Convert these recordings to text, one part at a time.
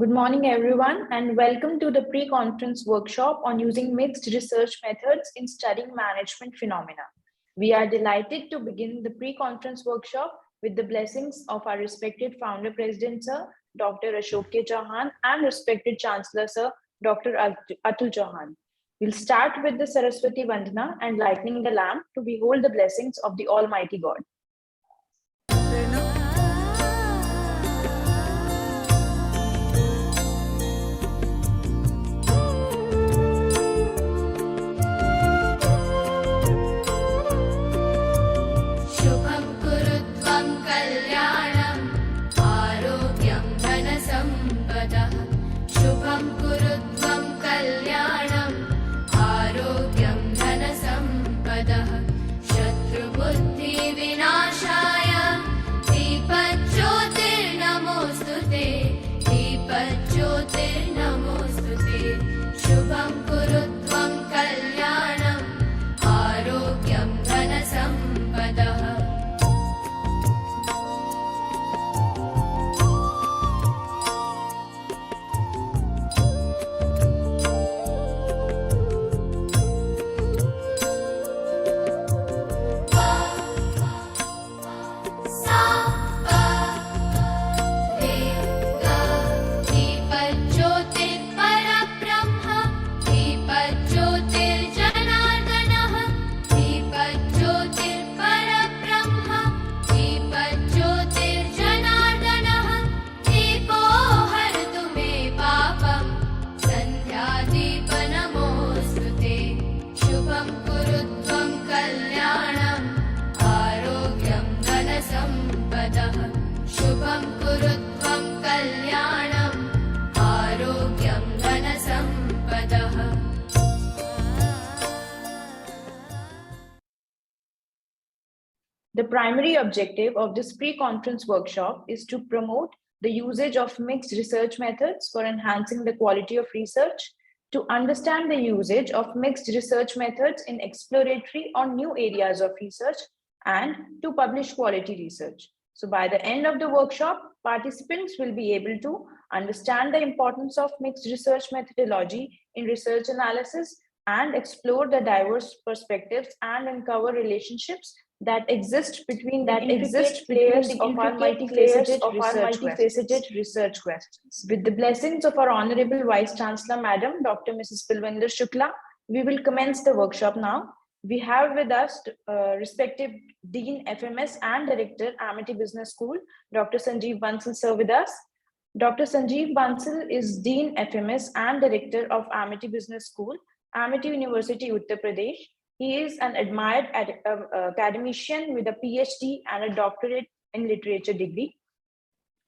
Good morning, everyone, and welcome to the pre-conference workshop on using mixed research methods in studying management phenomena. We are delighted to begin the pre-conference workshop with the blessings of our respected founder president, Sir, Dr. Ashok K. Chauhan, and respected Chancellor, Sir, Dr. Atul Chauhan. We'll start with the Saraswati Vandana and lighting the lamp to behold the blessings of the Almighty God. The primary objective of this pre-conference workshop is to promote the usage of mixed research methods for enhancing the quality of research, to understand the usage of mixed research methods in exploratory or new areas of research, and to publish quality research. So by the end of the workshop, participants will be able to understand the importance of mixed research methodology in research analysis and explore the diverse perspectives and uncover relationships that exist between players of our multifaceted research questions. With the blessings of our Honorable Vice Chancellor, Madam Dr. Mrs. Pilvinder Shukla, we will commence the workshop now. We have with us respective Dean FMS and Director, Amity Business School, Dr. Sanjeev Bansal, sir, with us. Dr. Sanjeev Bansal is Dean FMS and Director of Amity Business School, Amity University, Uttar Pradesh. He is an admired academician with a PhD and a doctorate in literature degree.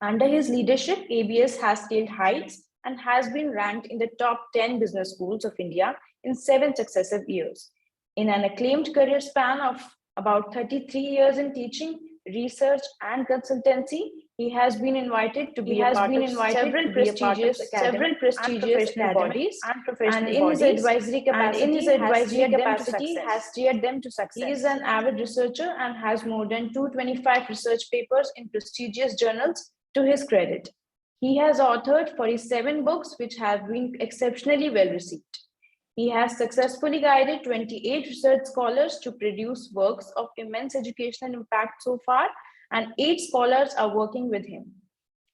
Under his leadership, ABS has scaled heights and has been ranked in the top 10 business schools of India in 7 successive years. In an acclaimed career span of about 33 years in teaching, research, and consultancy, he has been invited to be a part of several prestigious professional bodies, and in his advisory capacity has steered them to success. He is an avid researcher and has more than 225 research papers in prestigious journals to his credit. He has authored 47 books which have been exceptionally well received. He has successfully guided 28 research scholars to produce works of immense educational impact so far, and 8 scholars are working with him.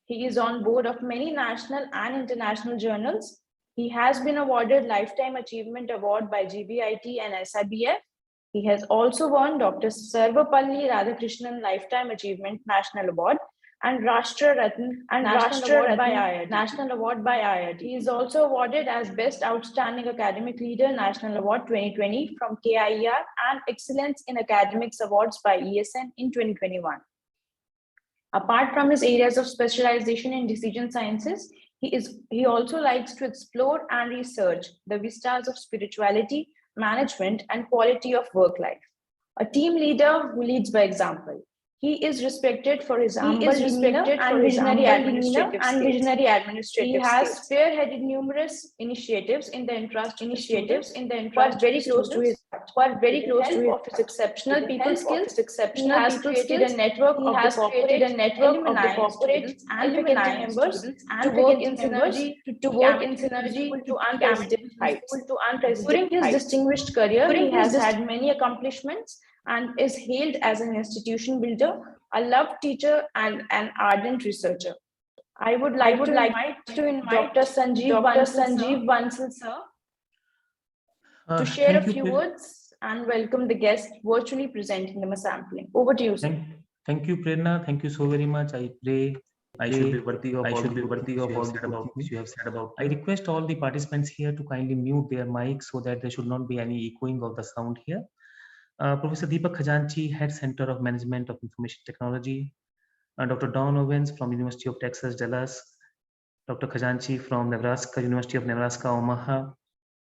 He is on board of many national and international journals. He has been awarded Lifetime Achievement Award by GBIT and SIBF. He has also won Dr. Sarvapalli Radhakrishnan Lifetime Achievement National Award and Rashtra Ratna National Award by IIT. He is also awarded as Best Outstanding Academic Leader National Award 2020 from KIER and Excellence in Academics Awards by ESN in 2021. Apart from his areas of specialization in decision sciences, he also likes to explore and research the vistas of spirituality, management, and quality of work life. A team leader who leads by example. He is respected for his humble demeanor and visionary administrative skills. He has spearheaded numerous initiatives in the interest of students who are very close to his heart. With the help of his exceptional people skills, he has created a network of the corporate alumni, students, and faculty members to work in synergy to carry the school to unprecedented heights. During his distinguished career, he has had many accomplishments and is hailed as an institution builder, a loved teacher, and an ardent researcher. I would like to invite Dr. Sanjeev Bansal, sir, to share a few words and welcome the guest virtually presenting them a sampling. Over to you, sir. Thank you, Prerna. Thank you so very much. I pray I should be worthy of all the things you have said about. I request all the participants here to kindly mute their mics so that there should not be any echoing of the sound here. Professor Deepak Khajanchi, Head Center of Management of Information Technology, Dr. Don Owens from University of Texas, Dallas, Dr. Khajanchi from Nebraska, University of Nebraska, Omaha.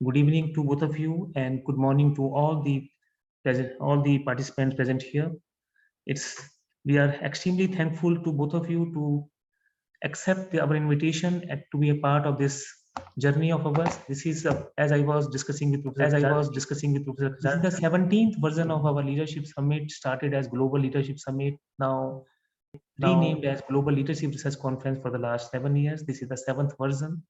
Good evening to both of you and good morning to all the participants present here. We are extremely thankful to both of you to accept our invitation and to be a part of this journey of ours. This is, as I was discussing with Professor Khajanchi, this is the 17th version of our leadership summit, started as Global Leadership Summit, now renamed as Global Leadership Research Conference for the last 7 years. This is the 7th version.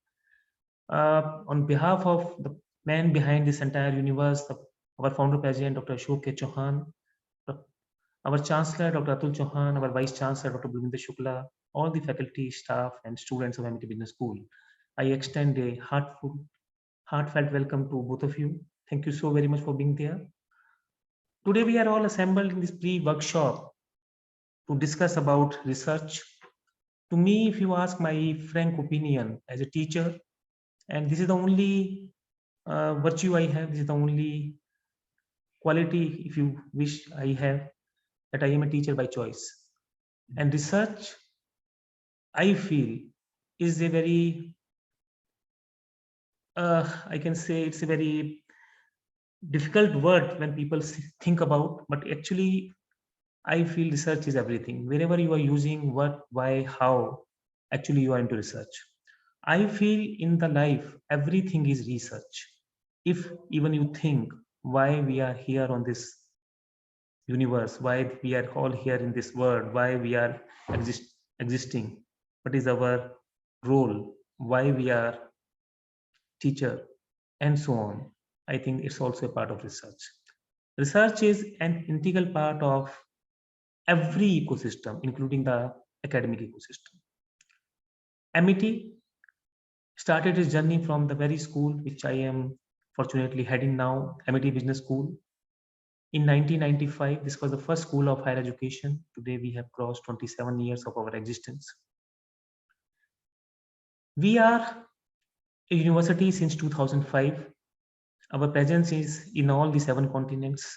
On behalf of the man behind this entire universe, our founder president, Dr. Ashok K. Chauhan, our Chancellor, Dr. Atul Chauhan, our Vice Chancellor, Dr. Bilwinder Shukla, all the faculty, staff, and students of MIT Business School, I extend a heartfelt welcome to both of you. Thank you so very much for being there. Today, we are all assembled in this pre-workshop to discuss about research. To me, if you ask my frank opinion as a teacher, and this is the only virtue I have, this is the only quality, if you wish, I have, that I am a teacher by choice. And research, I feel, is a very, I can say it's a very difficult word when people think about, but actually, I feel research is everything. Wherever you are using what, why, how, actually you are into research. I feel in the life, everything is research. If even you think why we are here on this universe, why we are all here in this world, why we are existing, what is our role, why we are teacher, and so on. I think it's also a part of research. Research is an integral part of every ecosystem, including the academic ecosystem. MIT started its journey from the very school which I am fortunately heading now, MIT Business School. In 1995, this was the first school of higher education. Today, we have crossed 27 years of our existence. We are a university since 2005. Our presence is in all the 7 continents,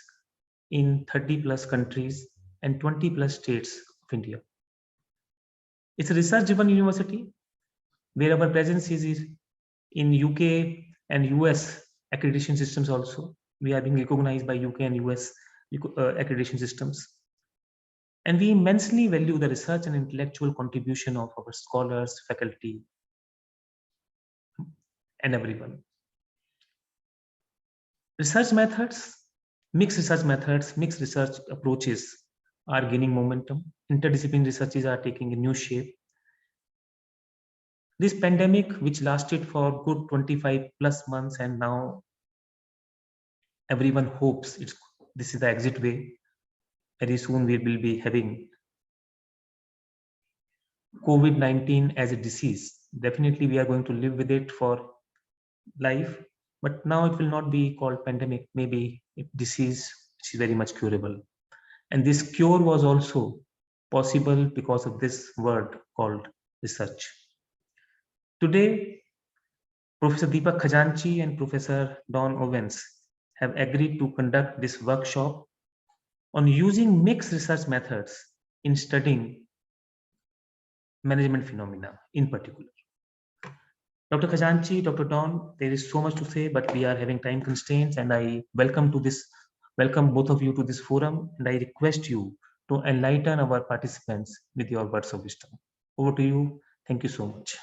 in 30 plus countries and 20 plus states of India. It's a research-driven university where our presence is in UK and US accreditation systems also. We are being recognized by UK and US accreditation systems. And we immensely value the research and intellectual contribution of our scholars, faculty, and everyone. Research methods, mixed research approaches are gaining momentum. Interdisciplinary researches are taking a new shape. This pandemic, which lasted for good 25 plus months, and now everyone hopes this is the exit way. Very soon we will be having COVID-19 as a disease. Definitely we are going to live with it for life, but now it will not be called pandemic, maybe a disease which is very much curable. And this cure was also possible because of this word called research. Today, Professor Deepak Khajanchi and Professor Don Owens have agreed to conduct this workshop on using mixed research methods in studying management phenomena in particular. Dr. Khajanchi, Dr. Don, there is so much to say, but we are having time constraints, and I welcome both of you to this forum, and I request you to enlighten our participants with your words of wisdom. Over to you. Thank you so much.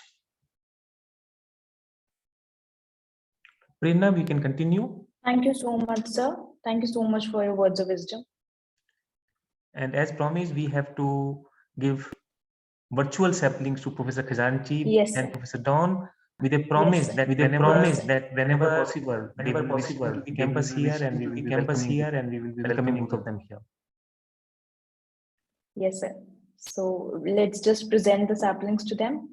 Prerna, we can continue. Thank you so much, sir. Thank you so much for your words of wisdom. And as promised, we have to give virtual saplings to Professor Khazanchi and Professor Dawn with a promise that whenever possible, they will visit the campus here and we will be welcoming both of them here. Yes, sir. So let's just present the saplings to them.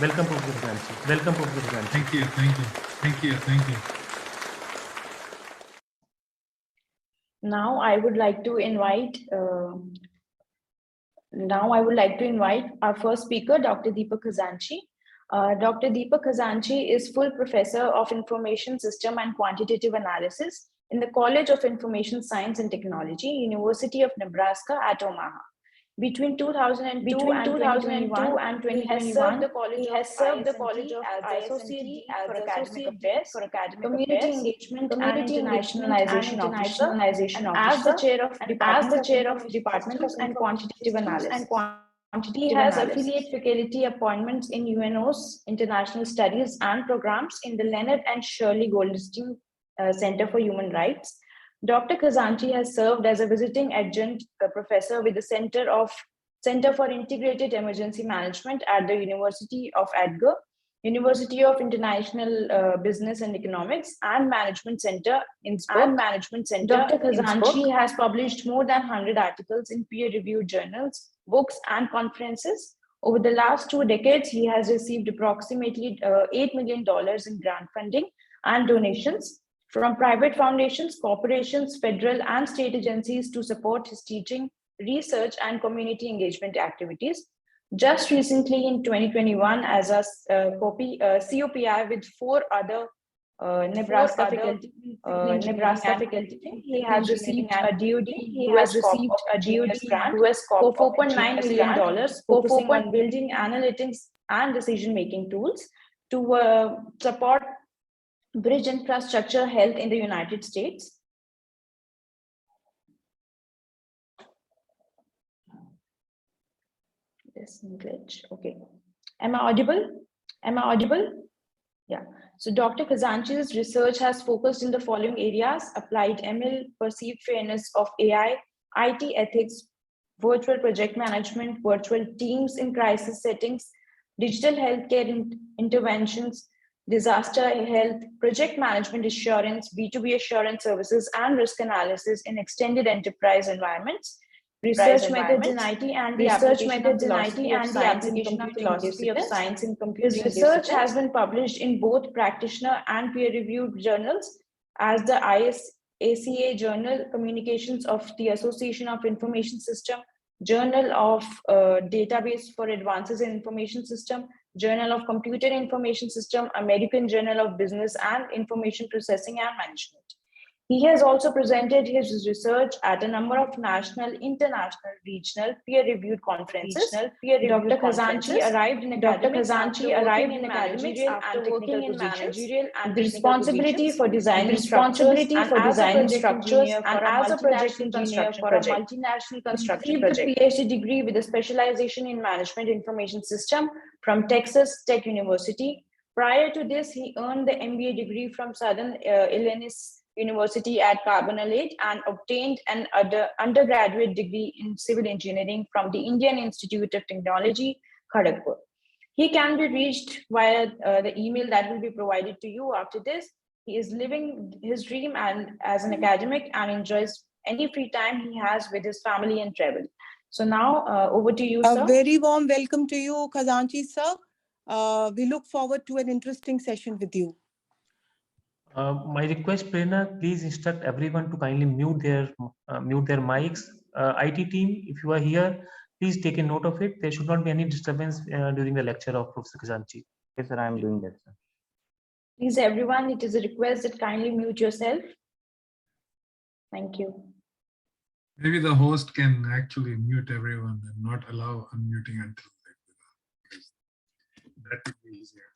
Welcome, Professor Khazanchi. Welcome, Professor Khazanchi. Thank you. Now I would like to invite our first speaker, Dr. Deepak Khazanchi. Dr. Deepak Khazanchi is full professor of Information System and Quantitative Analysis in the College of Information Science and Technology, University of Nebraska at Omaha. Between 2002 and 2021, he has served the College of associate for academic affairs, community engagement and internationalization officer, and as the chair of Department of and Quantitative Analysis. He has affiliate faculty appointments in UNO's International Studies and Programs in the Leonard and Shirley Goldstein Center for Human Rights. Dr. Khazanchi has served as a visiting adjunct professor with the Center for Integrated Emergency Management at the University of Edgar, University of International Business and Economics and Management Center in Dr. Khazanchi has published more than 100 articles in peer-reviewed journals, books, and conferences. Over the last 2 decades, he has received approximately $8 million in grant funding and donations from private foundations, corporations, federal and state agencies to support his teaching, research, and community engagement activities. Just recently in 2021, as a COPI with 4 other Nebraska faculty, he has received a DoD grant for $4.9 million, focusing on building analytics and decision-making tools to support bridge infrastructure health in the United States. This glitch. Okay. Am I audible? Yeah. So Dr. Khazanchi's research has focused in the following areas: applied ML, perceived fairness of AI, IT ethics, virtual project management, virtual teams in crisis settings, digital healthcare interventions, disaster health, project management assurance, B2B assurance services, and risk analysis in extended enterprise environments, research methods in IT and the application of philosophy of science in computing. His research has been published in both practitioner and peer-reviewed journals as the ACA Journal, Communications of the Association of Information System, Journal of Database for Advances in Information System, Journal of Computer Information System, American Journal of Business and Information Processing and Management. He has also presented his research at a number of national, international, regional, peer-reviewed conferences. Dr. Khazanchi arrived in academics after working in managerial and the responsibility for designing structures and as a project engineer for a multinational construction project. He received a PhD degree with a specialization in management information system from Texas Tech University. Prior to this, he earned the MBA degree from Southern Illinois University at Carbonate and obtained an undergraduate degree in civil engineering from the Indian Institute of Technology, Kharagpur. He can be reached via the email that will be provided to you after this. He is living his dream and as an academic and enjoys any free time he has with his family and travel. So now over to you, sir. A very warm welcome to you, Khazanchi, sir. We look forward to an interesting session with you. My request, Prerna, please instruct everyone to kindly mute their mics. IT team, if you are here, please take a note of it. There should not be any disturbance during the lecture of Professor Khazanchi. Yes, sir, I am doing that, sir. Please, everyone, it is a request that kindly mute yourself. Thank you. Maybe the host can actually mute everyone and not allow unmuting until. that would be easier.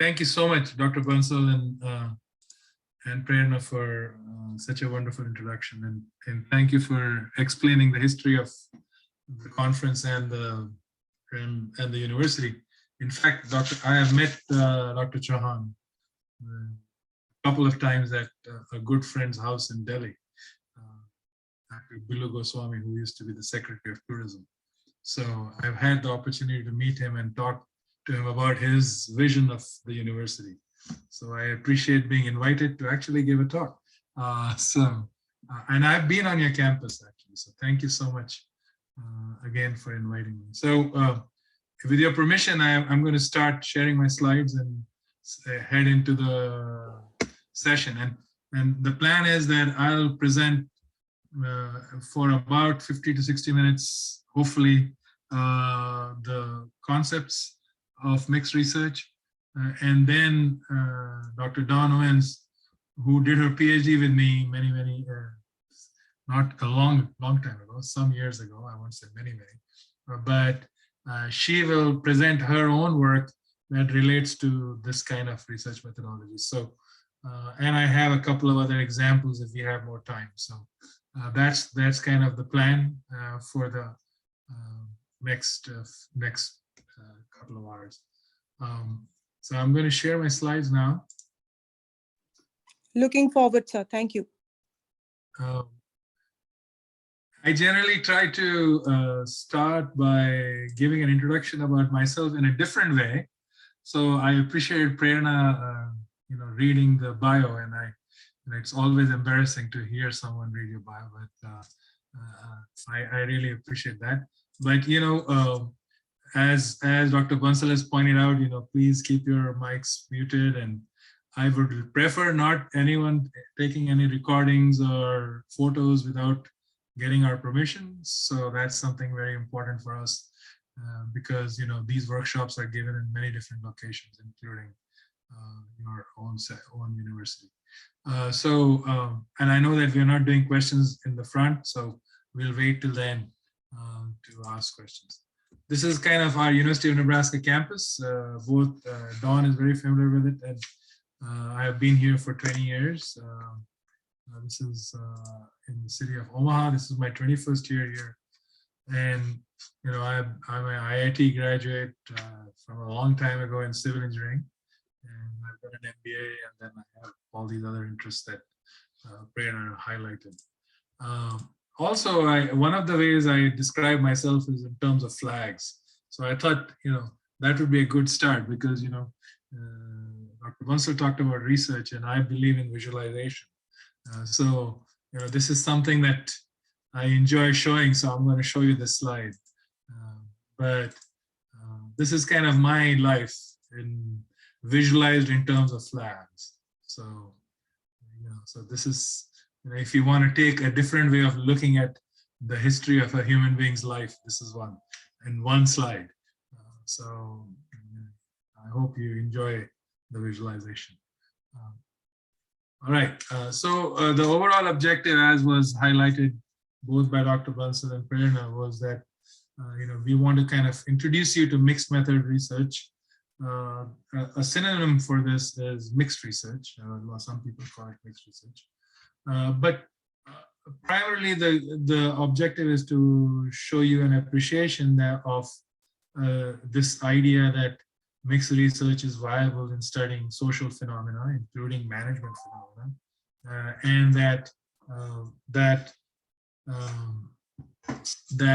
Thank you so much, Dr. Bansal and Prerna, for such a wonderful introduction, and thank you for explaining the history of the conference and the university. In fact, I have met Dr. Chauhan a couple of times at a good friend's house in Delhi, Dr. Billu Goswami, who used to be the Secretary of Tourism. So I've had the opportunity to meet him and talk to him about his vision of the university. So I appreciate being invited to actually give a talk. And I've been on your campus actually, so thank you so much again for inviting me. So with your permission, I'm going to start sharing my slides and head into the session. And the plan is that I'll present for about 50 to 60 minutes, hopefully, the concepts of mixed research. And then Dr. Dawn Owens, who did her PhD with me not a long time ago, some years ago, I won't say many, but she will present her own work that relates to this kind of research methodology. So, and I have a couple of other examples if we have more time. So that's kind of the plan for the next couple of hours. So I'm going to share my slides now. Looking forward, sir. Thank you. I generally try to start by giving an introduction about myself in a different way. So I appreciate Prerna, reading the bio, and it's always embarrassing to hear someone read your bio, but I really appreciate that. But as Dr. Bansal has pointed out, please keep your mics muted, and I would prefer not anyone taking any recordings or photos without getting our permission. So that's something very important for us because these workshops are given in many different locations, including your own university. And I know that we're not doing questions in the front, so we'll wait till then to ask questions. This is kind of our University of Nebraska campus. Both Dawn is very familiar with it, and I have been here for 20 years. This is in the city of Omaha. This is my 21st year here. And, I'm an IIT graduate from a long time ago in civil engineering. And I've got an MBA, and then I have all these other interests that Prerna highlighted. Also, one of the ways I describe myself is in terms of flags. So I thought, that would be a good start because, Dr. Bansal talked about research, and I believe in visualization. So, this is something that I enjoy showing, so I'm going to show you this slide. But this is kind of my life visualized in terms of flags. So, so this is, if you want to take a different way of looking at the history of a human being's life, this is one, in one slide. So I hope you enjoy the visualization. All right, so the overall objective, as was highlighted both by Dr. Bansal and Prerna, was that we want to kind of introduce you to mixed method research. A synonym for this is mixed research. Some people call it mixed research. But primarily the objective is to show you an appreciation of this idea that mixed research is viable in studying social phenomena, including management phenomena, and that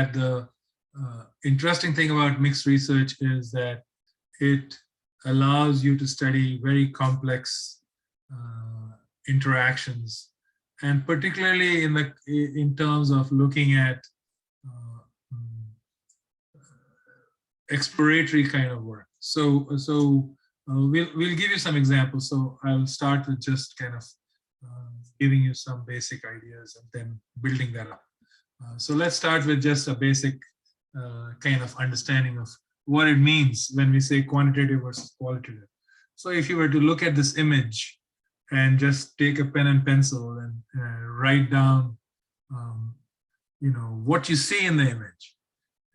the interesting thing about mixed research is that it allows you to study very complex interactions, and particularly in terms of looking at exploratory kind of work. So we'll give you some examples. So I will start with just kind of giving you some basic ideas and then building that up. So let's start with just a basic kind of understanding of what it means when we say quantitative versus qualitative. So if you were to look at this image and just take a pen and pencil and write down, what you see in the image,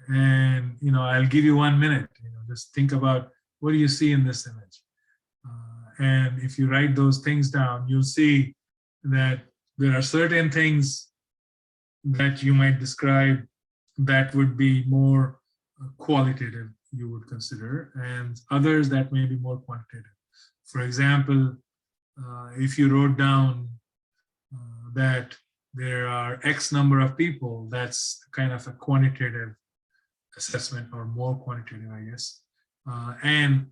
And, I'll give you 1 minute, just think about what do you see in this image. And if you write those things down, you'll see that there are certain things that you might describe that would be more qualitative, you would consider, and others that may be more quantitative. For example, if you wrote down that there are X number of people, that's kind of a quantitative assessment, or more quantitative, I guess. And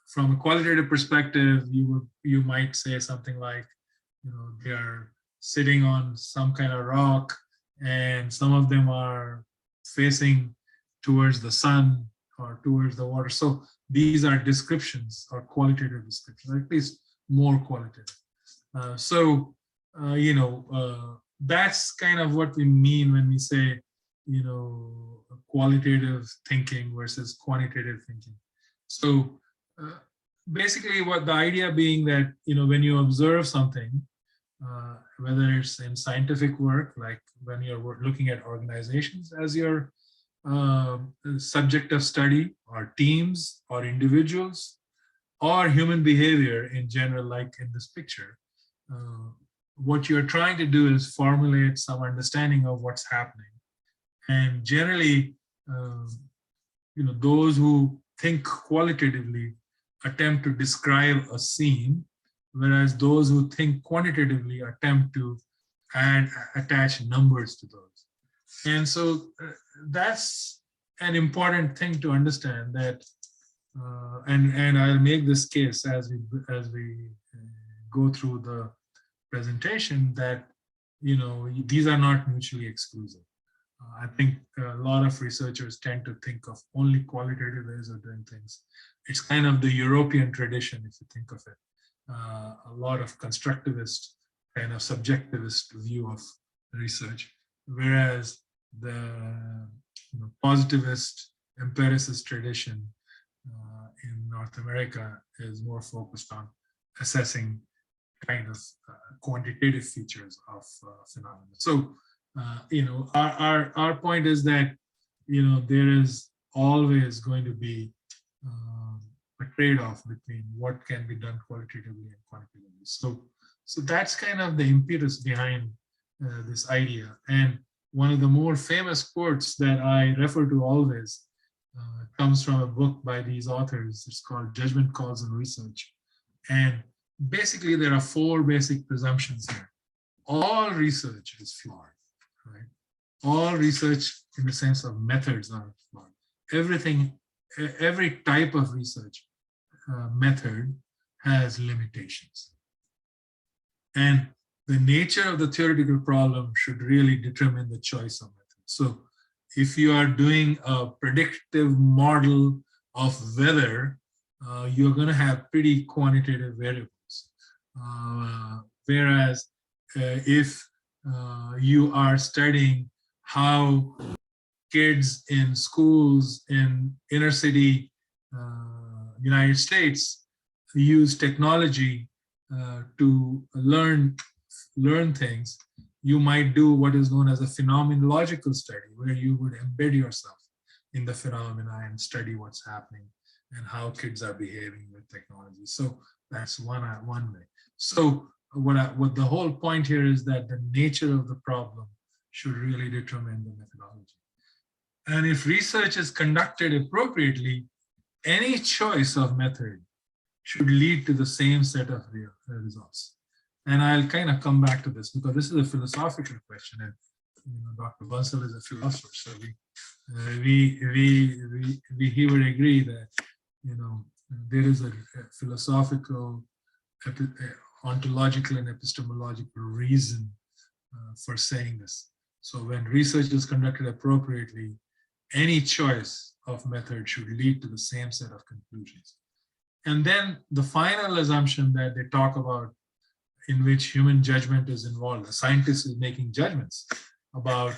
from a qualitative perspective, you might say something like, they are sitting on some kind of rock, and some of them are facing towards the sun or towards the water. So these are descriptions, or qualitative descriptions, or at least more qualitative. That's kind of what we mean when we say, qualitative thinking versus quantitative thinking. So basically, what the idea being that, when you observe something, whether it's in scientific work, like when you're looking at organizations as your subject of study, or teams, or individuals, or human behavior in general, like in this picture, what you're trying to do is formulate some understanding of what's happening. And generally, those who think qualitatively attempt to describe a scene, whereas those who think quantitatively attempt to attach numbers to those. And so that's an important thing to understand, that, and I'll make this case as we go through the presentation, that these are not mutually exclusive. I think a lot of researchers tend to think of only qualitative ways of doing things. It's kind of the European tradition, if you think of it. A lot of constructivist, kind of subjectivist view of research, whereas the positivist, empiricist tradition in North America is more focused on assessing kind of quantitative features of phenomena. So, our point is that, there is always going to be a trade-off between what can be done qualitatively and quantitatively. So that's kind of the impetus behind this idea. And one of the more famous quotes that I refer to always comes from a book by these authors. It's called Judgment Calls in Research. And basically, there are 4 basic presumptions here. All research is flawed, right? All research in the sense of methods are flawed. Every type of research method has limitations. And the nature of the theoretical problem should really determine the choice of method. So if you are doing a predictive model of weather, you're going to have pretty quantitative variables. Whereas if you are studying how kids in schools in inner city United States use technology to learn things, you might do what is known as a phenomenological study, where you would embed yourself in the phenomena and study what's happening and how kids are behaving with technology. So that's one way. So what the whole point here is that the nature of the problem should really determine the methodology. And if research is conducted appropriately, any choice of method should lead to the same set of results. And I'll kind of come back to this, because this is a philosophical question, and Dr. Bansal is a philosopher, so he would agree that there is a philosophical, ontological, and epistemological reason for saying this. So when research is conducted appropriately, any choice of method should lead to the same set of conclusions. And then the final assumption that they talk about, in which human judgment is involved, the scientist is making judgments about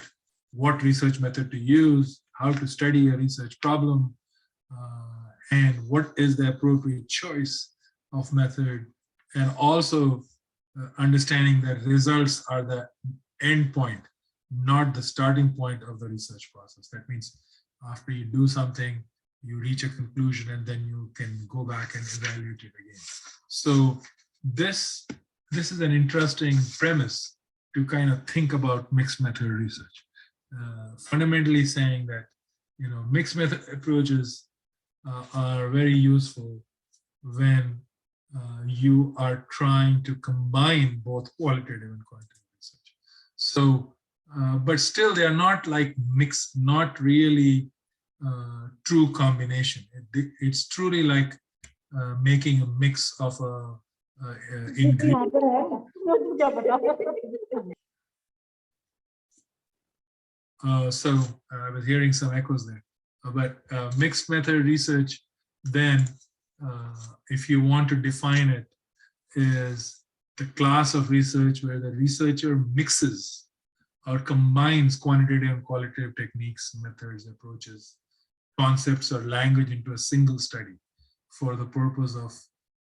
what research method to use, how to study a research problem, and what is the appropriate choice of method, and also understanding that results are the end point, not the starting point of the research process. That means After you do something, you reach a conclusion, and then you can go back and evaluate it again. So this is an interesting premise to kind of think about mixed method research. Fundamentally saying that, mixed method approaches are very useful when you are trying to combine both qualitative and quantitative research. So, but still they are not like mixed, not really true combination. It's truly like making a mix of ingredients. So I was hearing some echoes there. But mixed method research, then if you want to define it, is the class of research where the researcher mixes or combines quantitative and qualitative techniques, methods, approaches, concepts, or language into a single study for the purpose of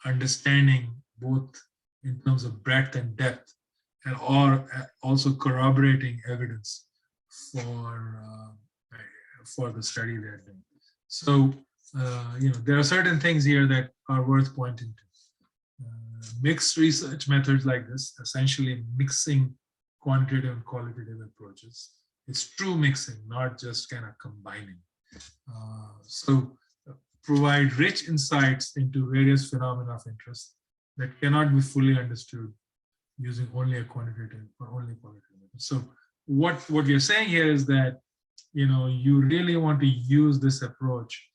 understanding both in terms of breadth and depth, and or also corroborating evidence for the study they're doing. So, there are certain things here that are worth pointing to. Mixed research methods like this, essentially mixing quantitative and qualitative approaches. It's true mixing, not just kind of combining. So provide rich insights into various phenomena of interest that cannot be fully understood using only a quantitative or only qualitative method. So what we are saying here is that, you really want to use this approach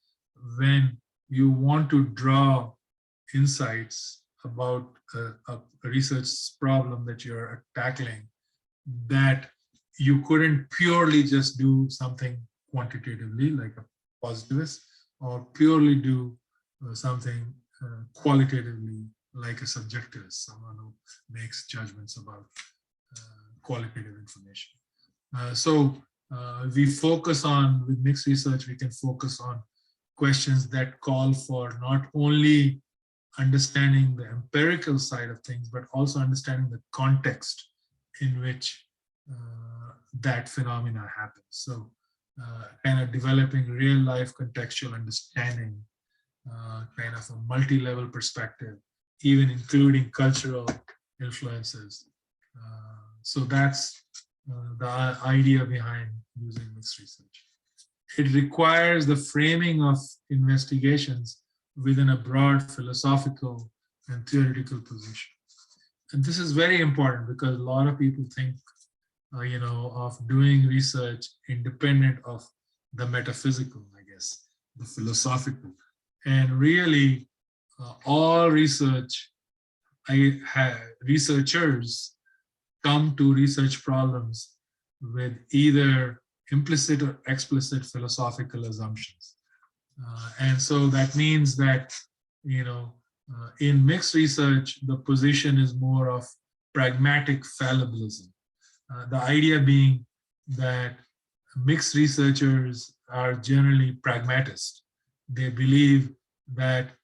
when you want to draw insights about a research problem that you're tackling, that you couldn't purely just do something quantitatively like a positivist, or purely do something qualitatively like a subjectivist, someone who makes judgments about qualitative information. So we focus on, with mixed research, we can focus on questions that call for not only understanding the empirical side of things, but also understanding the context in which that phenomena happens. So kind of developing real life contextual understanding, kind of a multi-level perspective, even including cultural influences. So that's the idea behind using mixed research. It requires the framing of investigations within a broad philosophical and theoretical position. And this is very important because a lot of people think, of doing research independent of the metaphysical, I guess, the philosophical. And really, all researchers come to research problems with either implicit or explicit philosophical assumptions. And so that means that, in mixed research, the position is more of pragmatic fallibilism. The idea being that mixed researchers are generally pragmatists. They believe that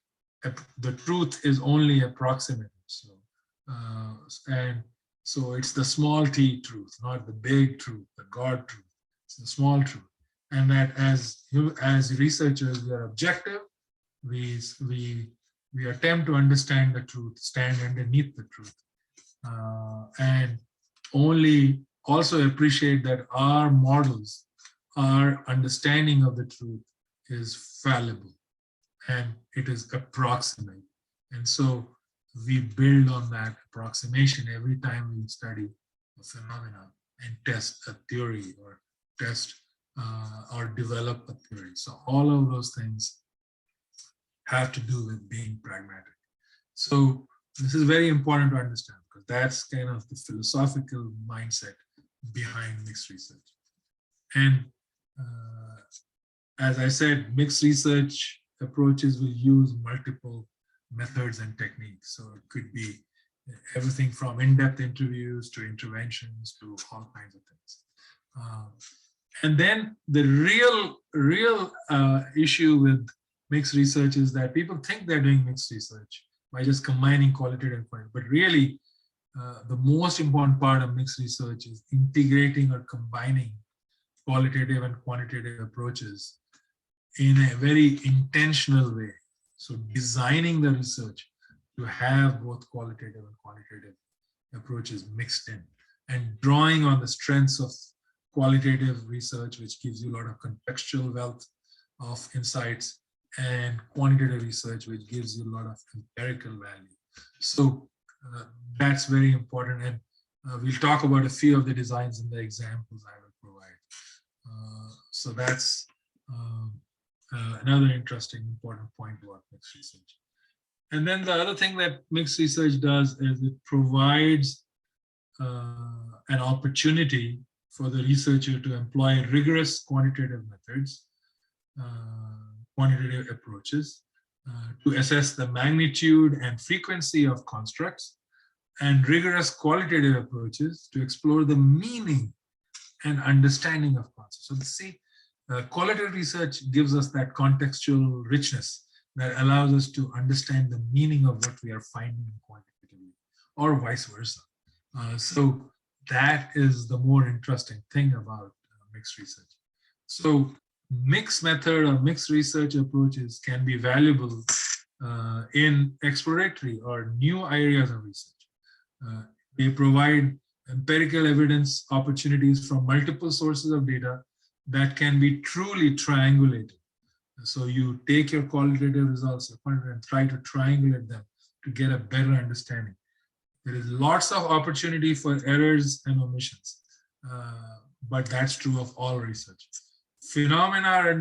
the truth is only approximate. And so it's the small t truth, not the big truth, the God truth. It's the small truth. And that as researchers, we are objective. We attempt to understand the truth, stand underneath the truth, and only also appreciate that our models, our understanding of the truth is fallible and it is approximate. And so we build on that approximation every time we study a phenomenon and test a theory or test or develop a theory. So all of those things have to do with being pragmatic. So this is very important to understand because that's kind of the philosophical mindset behind mixed research. And as I said, mixed research approaches will use multiple methods and techniques. So it could be everything from in-depth interviews to interventions to all kinds of things. And then the real issue with mixed research is that people think they're doing mixed research by just combining qualitative and quantitative. But really, the most important part of mixed research is integrating or combining qualitative and quantitative approaches in a very intentional way. So designing the research to have both qualitative and quantitative approaches mixed in, and drawing on the strengths of qualitative research, which gives you a lot of contextual wealth of insights, and quantitative research, which gives you a lot of empirical value. So that's very important. And we'll talk about a few of the designs in the examples I will provide. So that's another interesting, important point about mixed research. And then the other thing that mixed research does is it provides an opportunity for the researcher to employ rigorous quantitative methods, quantitative approaches, to assess the magnitude and frequency of constructs, and rigorous qualitative approaches to explore the meaning and understanding of concepts. So see, qualitative research gives us that contextual richness that allows us to understand the meaning of what we are finding quantitatively, or vice versa. So that is the more interesting thing about mixed research. So mixed method or mixed research approaches can be valuable in exploratory or new areas of research. They provide empirical evidence opportunities from multiple sources of data that can be truly triangulated. So you take your qualitative results and try to triangulate them to get a better understanding. There is lots of opportunity for errors and omissions, but that's true of all research. Phenomena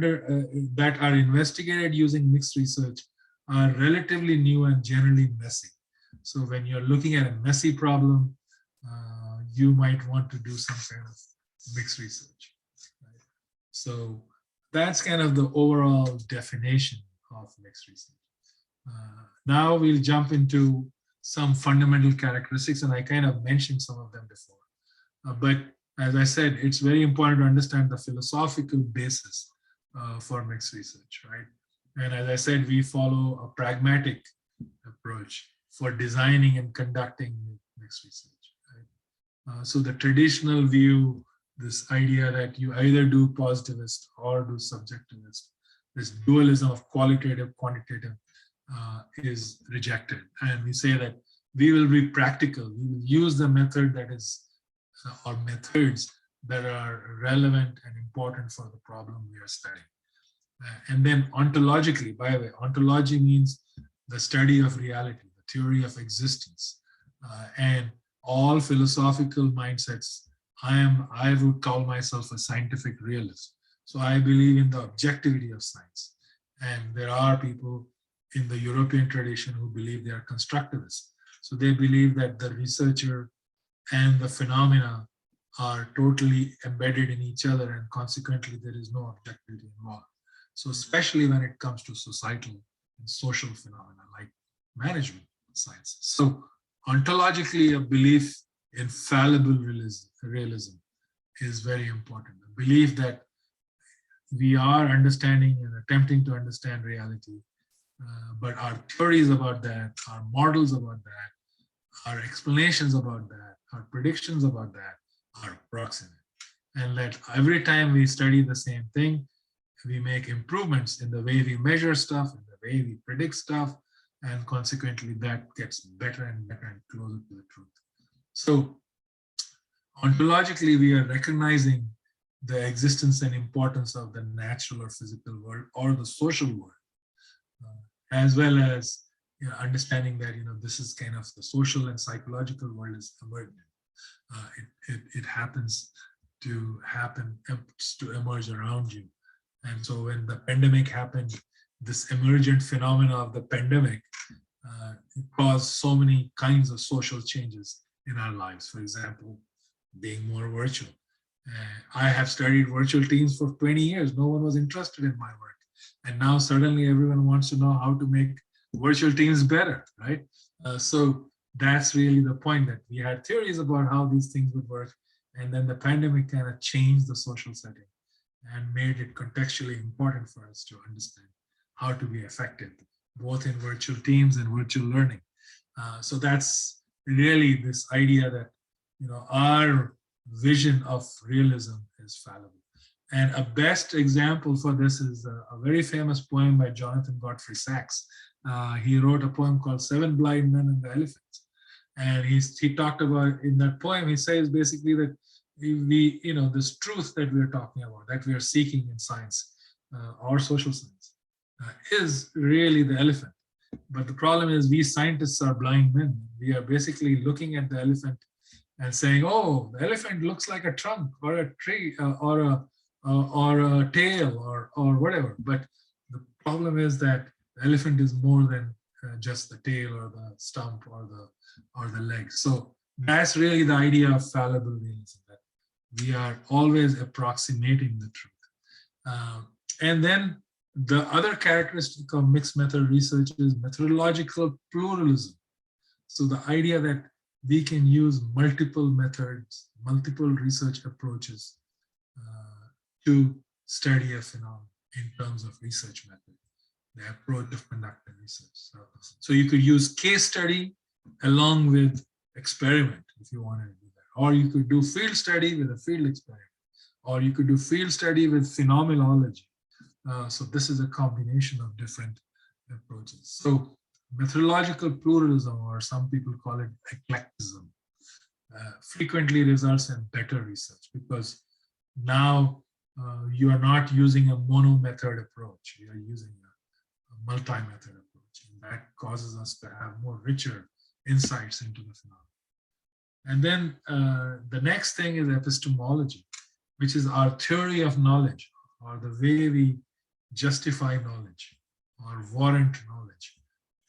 that are investigated using mixed research are relatively new and generally messy. So when you're looking at a messy problem, you might want to do some kind of mixed research. Right? So that's kind of the overall definition of mixed research. Now we'll jump into some fundamental characteristics, and I kind of mentioned some of them before. But as I said, it's very important to understand the philosophical basis for mixed research, right? And as I said, we follow a pragmatic approach for designing and conducting mixed research. Right? So the traditional view, this idea that you either do positivist or do subjectivist, this dualism of qualitative, quantitative is rejected. And we say that we will be practical. We will use the method that is, or methods that are relevant and important for the problem we are studying. And then ontologically, by the way, ontology means the study of reality, the theory of existence, and all philosophical mindsets. I would call myself a scientific realist. So I believe in the objectivity of science. And there are people in the European tradition who believe they are constructivists. So they believe that the researcher and the phenomena are totally embedded in each other, and consequently there is no objectivity involved. So especially when it comes to societal and social phenomena like management science. So ontologically, a belief in fallible realism is very important. A belief that we are understanding and attempting to understand reality, but our theories about that, our models about that, our explanations about that, our predictions about that are approximate. And that every time we study the same thing, we make improvements in the way we measure stuff, in the way we predict stuff, and consequently that gets better and better and closer to the truth. So ontologically, we are recognizing the existence and importance of the natural or physical world or the social world, as well as understanding that this is kind of the social and psychological world is emergent. It happens to emerge around you. And so when the pandemic happened, this emergent phenomena of the pandemic caused so many kinds of social changes in our lives. For example, being more virtual. I have studied virtual teams for 20 years. No one was interested in my work. And now suddenly everyone wants to know how to make virtual teams better, right? So that's really the point, that we had theories about how these things would work. And then the pandemic kind of changed the social setting and made it contextually important for us to understand how to be effective, both in virtual teams and virtual learning. So that's really this idea that our vision of realism is fallible. And a best example for this is a very famous poem by Jonathan Godfrey Sacks. He wrote a poem called Seven Blind Men and the Elephants. And he talked about, in that poem, he says basically that this truth that we're talking about, that we are seeking in science or social science, is really the elephant. But the problem is we scientists are blind men. We are basically looking at the elephant and saying, oh, the elephant looks like a trunk or a tree or a tail or whatever. But the problem is that the elephant is more than just the tail or the stump or the legs. So that's really the idea of fallible realism, that we are always approximating the truth. And then the other characteristic of mixed method research is methodological pluralism. So the idea that we can use multiple methods, multiple research approaches to study a phenomenon in terms of research method, the approach of conducting research. So you could use case study along with experiment if you wanted to do that. Or you could do field study with a field experiment. Or you could do field study with phenomenology. So this is a combination of different approaches. So methodological pluralism, or some people call it eclecticism, frequently results in better research, because now you are not using a mono-method approach. You are using a multi-method approach. And that causes us to have more richer insights into the phenomenon. And then the next thing is epistemology, which is our theory of knowledge, or the way we justify knowledge or warrant knowledge.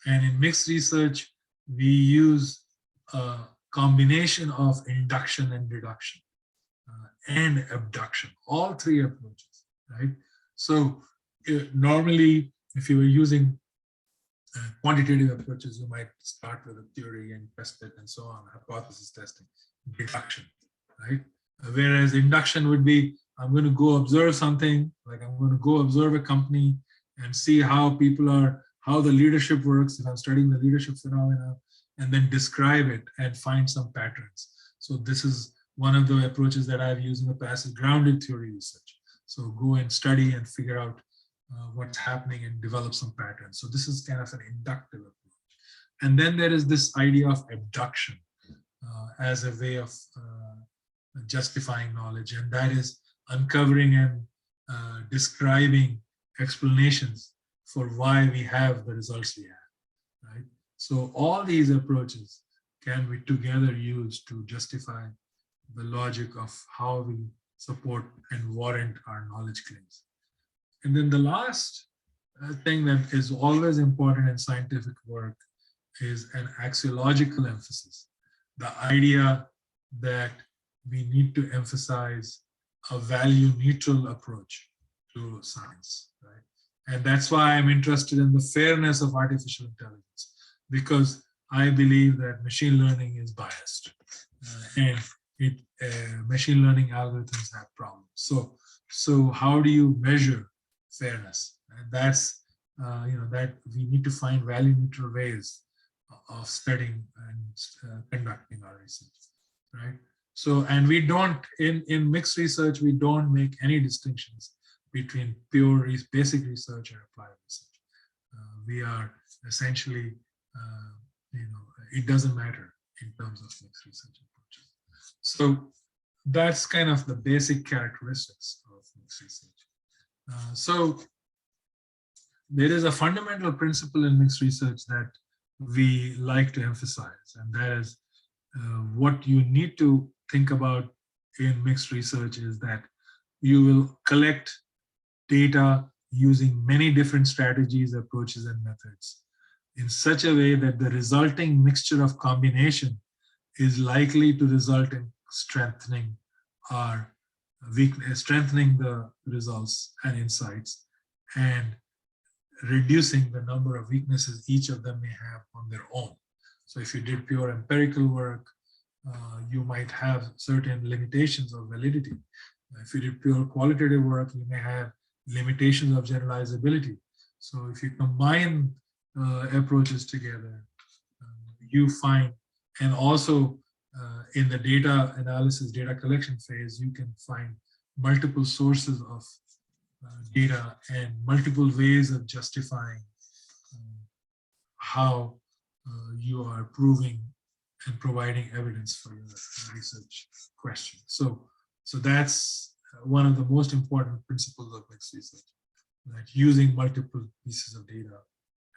And in mixed research, we use a combination of induction and deduction and abduction, all three approaches, right? So normally, if you were using quantitative approaches, you might start with a theory and test it and so on, hypothesis testing, deduction, right? Whereas induction would be, I'm going to go observe something, like I'm going to go observe a company and see how people are, how the leadership works, if I'm studying the leadership phenomena, and then describe it and find some patterns. So this is one of the approaches that I've used in the past, is grounded theory research. So go and study and figure out what's happening and develop some patterns. So this is kind of an inductive approach. And then there is this idea of abduction as a way of justifying knowledge, and that is uncovering and describing explanations for why we have the results we have, right? So all these approaches can be together used to justify the logic of how we support and warrant our knowledge claims. And then the last thing that is always important in scientific work is an axiological emphasis. The idea that we need to emphasize a value-neutral approach to science, right? And that's why I'm interested in the fairness of artificial intelligence, because I believe that machine learning is biased, and machine learning algorithms have problems. So how do you measure fairness? And that's that we need to find value-neutral ways of studying and conducting our research, right? So, and we don't, in mixed research, we don't make any distinctions between pure basic research and applied research. We are essentially, it doesn't matter in terms of mixed research approaches. So that's kind of the basic characteristics of mixed research. So there is a fundamental principle in mixed research that we like to emphasize, and that is what you need to think about in mixed research is that you will collect data using many different strategies, approaches, and methods in such a way that the resulting mixture of combination is likely to result in strengthening our weakness, strengthening the results and insights, and reducing the number of weaknesses each of them may have on their own. So if you did pure empirical work, you might have certain limitations of validity. If you did pure qualitative work, you may have limitations of generalizability. So if you combine approaches together, you find, and also in the data analysis, data collection phase, you can find multiple sources of data and multiple ways of justifying how you are proving and providing evidence for your research question. So that's one of the most important principles of mixed research, that using multiple pieces of data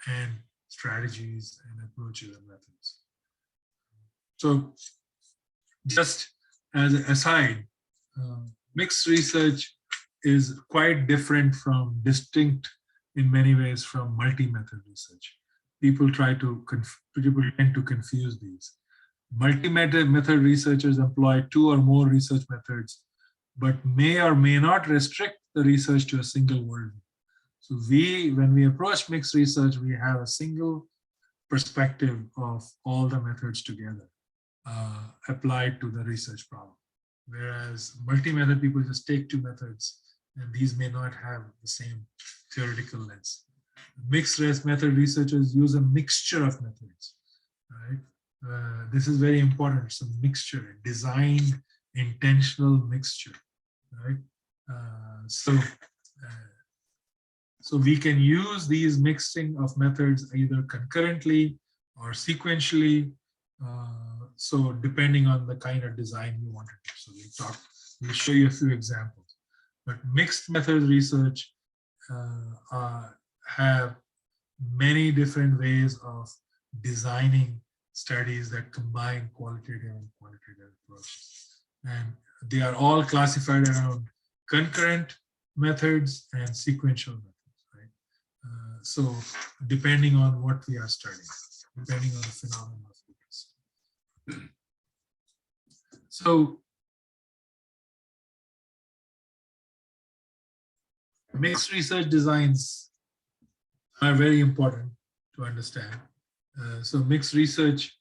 and strategies and approaches and methods. So just as an aside, mixed research is quite different from, distinct in many ways from multi-method research. People tend to confuse these. Multi-method researchers employ 2 or more research methods, but may or may not restrict the research to a single worldview. So when we approach mixed research, we have a single perspective of all the methods together applied to the research problem. Whereas multi-method people just take 2 methods, and these may not have the same theoretical lens. Mixed method researchers use a mixture of methods, right? This is very important. It's a mixture, designed, intentional mixture, right? So we can use these mixing of methods either concurrently or sequentially. So depending on the kind of design you want to do. So we'll show you a few examples. But mixed method research have many different ways of designing studies that combine qualitative and quantitative approaches. And they are all classified around concurrent methods and sequential methods, right? So depending on what we are studying, depending on the phenomenon of interest. So mixed research designs are very important to understand. So mixed research,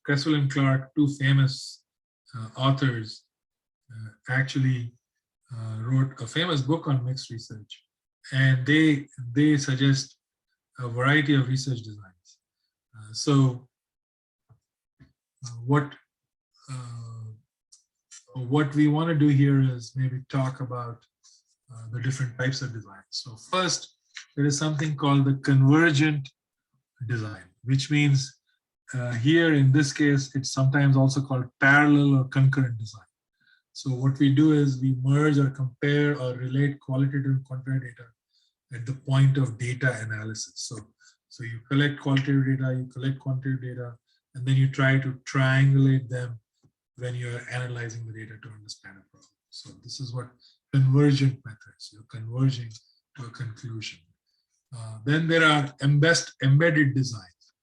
Creswell and Clark, 2 famous authors, actually wrote a famous book on mixed research, and they suggest a variety of research designs. What we want to do here is maybe talk about the different types of design. So first, there is something called the convergent design, which means here in this case, it's sometimes also called parallel or concurrent design. So what we do is we merge or compare or relate qualitative and quantitative data at the point of data analysis. So you collect qualitative data, you collect quantitative data, and then you try to triangulate them when you're analyzing the data to understand a problem. So this is what convergent methods, you're converging to a conclusion. Then there are embedded designs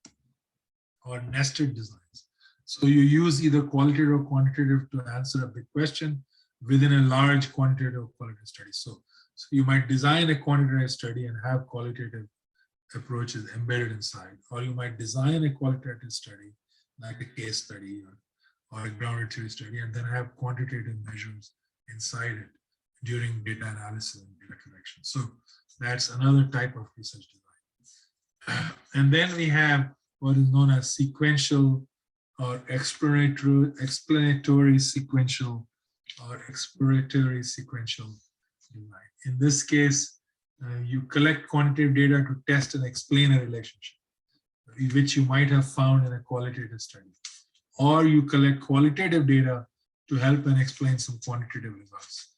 or nested designs. So you use either qualitative or quantitative to answer a big question within a large quantitative or qualitative study. So you might design a quantitative study and have qualitative approaches embedded inside, or you might design a qualitative study like a case study or a grounded theory study, and then have quantitative measures inside it during data analysis and data collection. So that's another type of research design. And then we have what is known as sequential or explanatory sequential or exploratory sequential design. In this case, you collect quantitative data to test and explain a relationship, which you might have found in a qualitative study. Or you collect qualitative data to help and explain some quantitative results.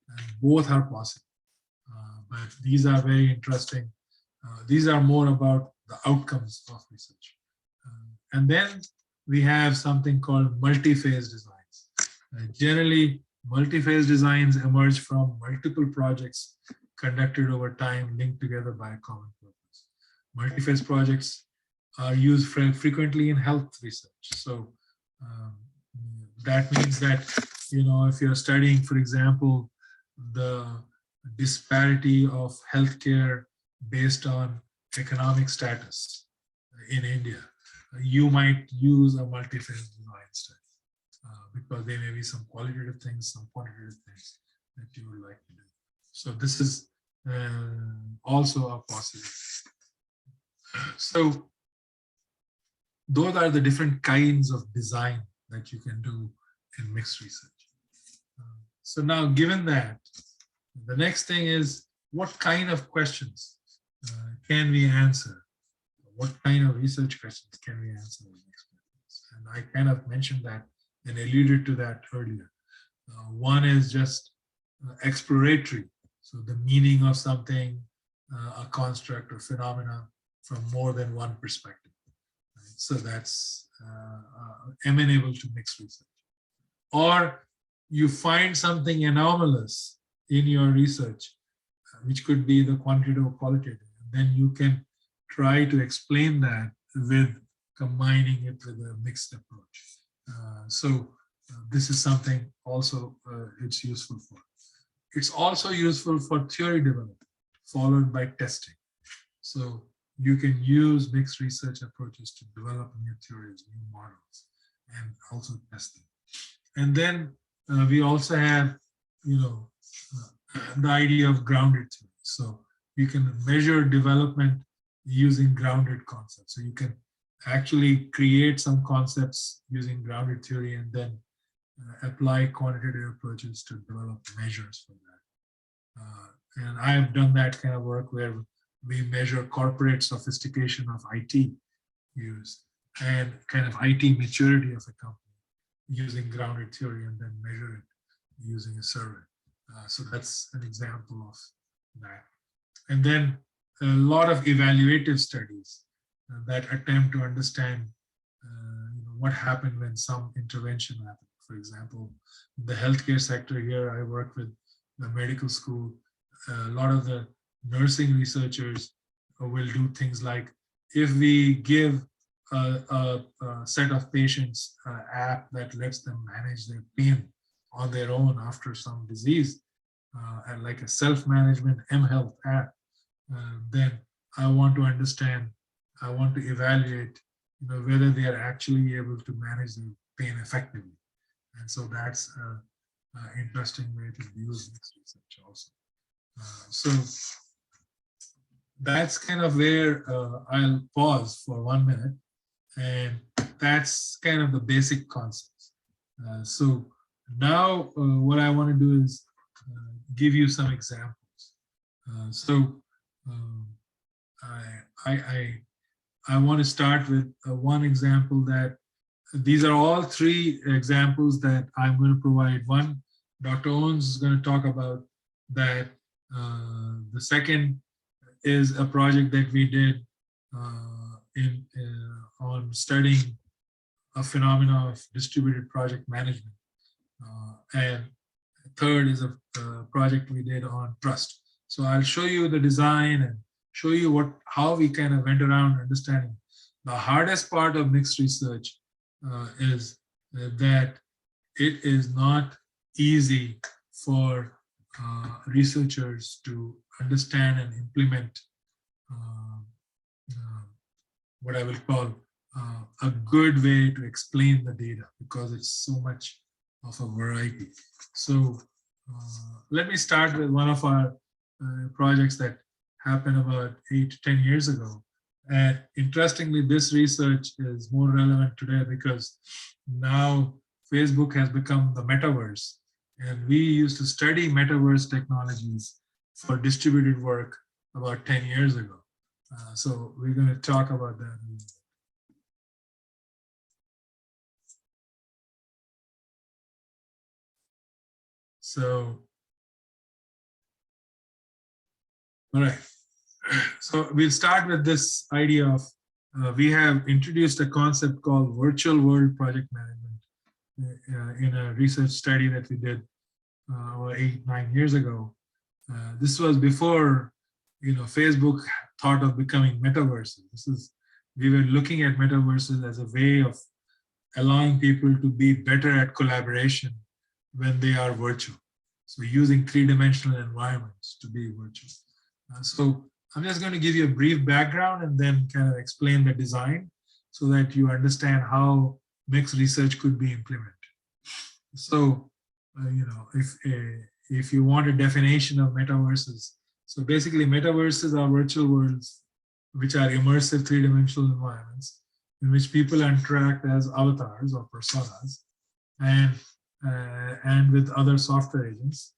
And both are possible, but these are very interesting. These are more about the outcomes of research. And then we have something called multi-phase designs. Generally, multi-phase designs emerge from multiple projects conducted over time, linked together by a common purpose. Multi-phase projects are used frequently in health research. So that means that, if you're studying, for example, the disparity of healthcare based on economic status in India, you might use a multi-phase design study because there may be some qualitative things, some quantitative things that you would like to do. So this is also a possibility. So those are the different kinds of design that you can do in mixed research. So now, given that, the next thing is, what kind of questions can we answer? What kind of research questions can we answer in experiments? And I kind of mentioned that and alluded to that earlier. One is just exploratory, so the meaning of something, a construct or phenomena from more than one perspective. Right? So that's amenable to mixed research. Or you find something anomalous in your research, which could be the quantitative or qualitative, then you can try to explain that with combining it with a mixed approach. So this is something also it's useful for. It's also useful for theory development, followed by testing. So you can use mixed research approaches to develop new theories, new models, and also test them. And then we also have, the idea of grounded theory. So you can measure development using grounded concepts. So you can actually create some concepts using grounded theory and then apply quantitative approaches to develop measures for that. And I have done that kind of work where we measure corporate sophistication of IT use and kind of IT maturity of a company using grounded theory and then measure it using a survey. So that's an example of that. And then a lot of evaluative studies that attempt to understand what happened when some intervention happened. For example, in the healthcare sector here, I work with the medical school. A lot of the nursing researchers will do things like, if we give a set of patients an app that lets them manage their pain on their own after some disease, and like a self-management mHealth app, then I want to understand, I want to evaluate whether they are actually able to manage their pain effectively. And so that's an interesting way to use this research also. So that's kind of where I'll pause for 1 minute. And that's kind of the basic concepts. So now what I want to do is give you some examples. I want to start with one example that these are all three examples that I'm going to provide. One, Dr. Owens is going to talk about that. The second is a project that we did on studying a phenomena of distributed project management. And third is a project we did on trust. So I'll show you the design and show you how we kind of went around understanding. The hardest part of mixed research is that it is not easy for researchers to understand and implement what I will call a good way to explain the data, because it's so much of a variety. So let me start with one of our projects that happened about 8 to 10 years ago. And interestingly, this research is more relevant today because now Facebook has become the metaverse. And we used to study metaverse technologies for distributed work about 10 years ago. So we're going to talk about that. So, all right. So we'll start with this idea of, we have introduced a concept called virtual world project management in a research study that we did 8, 9 years ago. This was before, Facebook thought of becoming metaverses. We were looking at metaverses as a way of allowing people to be better at collaboration when they are virtual. So using 3-dimensional environments to be virtual. So I'm just going to give you a brief background and then kind of explain the design so that you understand how mixed research could be implemented. So, if you want a definition of metaverses, so basically metaverses are virtual worlds which are immersive 3-dimensional environments in which people interact as avatars or personas. And and with other software agents.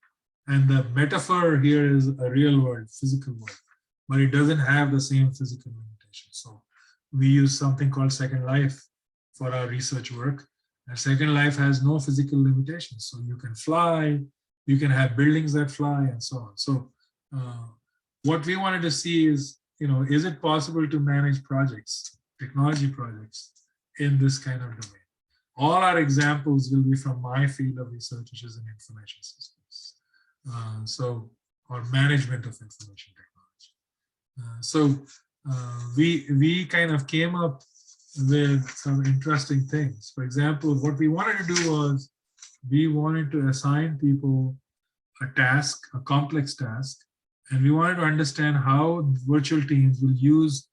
And the metaphor here is a real world, physical world, but it doesn't have the same physical limitation. So we use something called Second Life for our research work. And Second Life has no physical limitations. So you can fly, you can have buildings that fly, and so on. So what we wanted to see is, is it possible to manage projects, technology projects in this kind of domain? All our examples will be from my field of research, which is in information systems. Or management of information technology. We kind of came up with some interesting things. For example, what we wanted to do was we wanted to assign people a task, a complex task, and we wanted to understand how virtual teams will use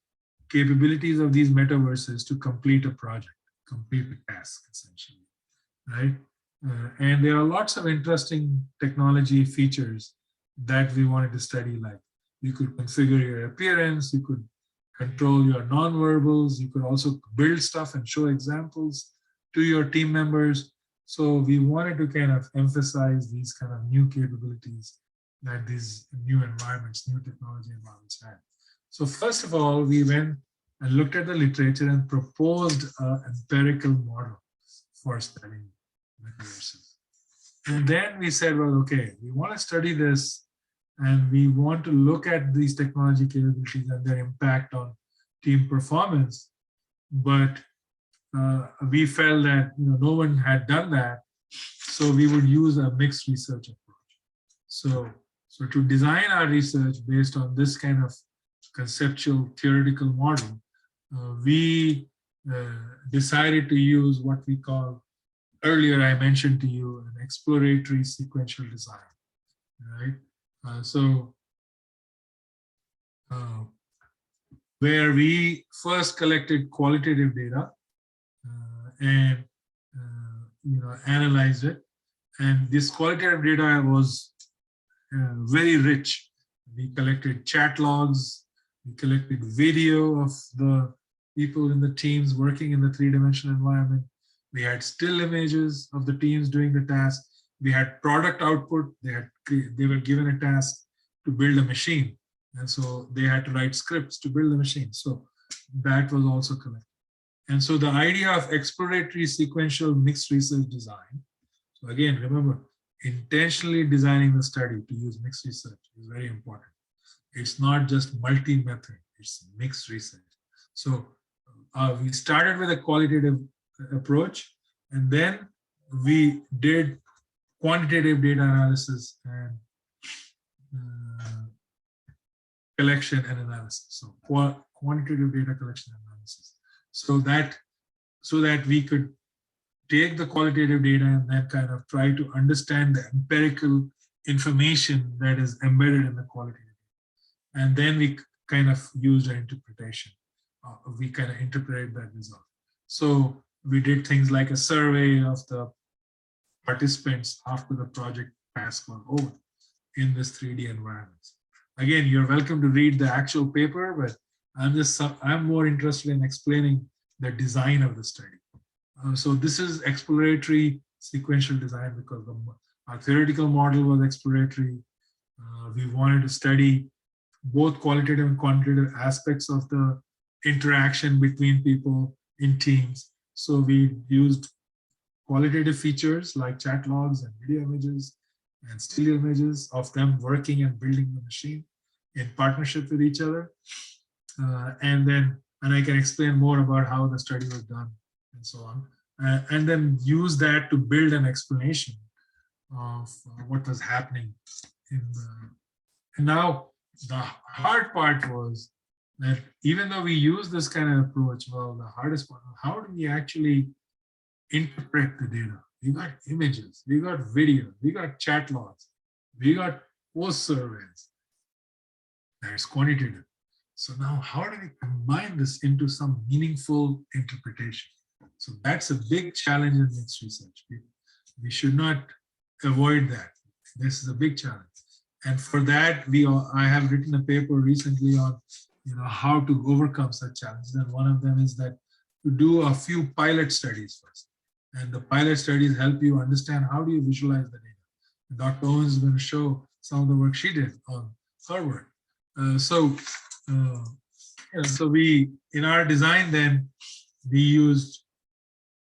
capabilities of these metaverses to complete a project, complete a task, essentially, right? And there are lots of interesting technology features that we wanted to study, like you could configure your appearance, you could control your nonverbals, you could also build stuff and show examples to your team members. So we wanted to kind of emphasize these kind of new capabilities that these new environments, new technology environments have. So first of all, we went and looked at the literature and proposed an empirical model for studying metaverses. And then we said, well, okay, we want to study this and we want to look at these technology capabilities and their impact on team performance. But we felt that no one had done that, so we would use a mixed research approach. So to design our research based on this kind of conceptual theoretical model, we decided to use what we call, earlier I mentioned to you, an exploratory sequential design, right? Where we first collected qualitative data and analyzed it, and this qualitative data was very rich. We collected chat logs, we collected video of the people in the teams working in the three-dimensional environment. We had still images of the teams doing the task. We had product output. They were given a task to build a machine. And so they had to write scripts to build the machine. So that was also collected. And so the idea of exploratory sequential mixed research design. So again, remember, intentionally designing the study to use mixed research is very important. It's not just multi-method, it's mixed research. So we started with a qualitative approach, and then we did quantitative data analysis and collection and analysis. So quantitative data collection and analysis. So that we could take the qualitative data and then kind of try to understand the empirical information that is embedded in the qualitative data. And then we kind of used an interpretation. We kind of interpreted that result. So we did things like a survey of the participants after the project task was over in this 3D environment. Again, you're welcome to read the actual paper, but I'm more interested in explaining the design of the study. So this is exploratory sequential design because our theoretical model was exploratory. We wanted to study both qualitative and quantitative aspects of the interaction between people in teams. So we used qualitative features like chat logs and video images and still images of them working and building the machine in partnership with each other. And I can explain more about how the study was done and so on. And then use that to build an explanation of what was happening. And now the hard part was that even though we use this kind of approach, well, the hardest part, how do we actually interpret the data? We got images, we got video, we got chat logs, we got post surveys. That's quantitative. So now how do we combine this into some meaningful interpretation? So that's a big challenge in mixed research. We should not avoid that. This is a big challenge. And for that, I have written a paper recently on how to overcome such challenges. And one of them is that to do a few pilot studies first. And the pilot studies help you understand how do you visualize the data. And Dr. Owens is going to show some of the work she did on her work. So we, in our design then, we used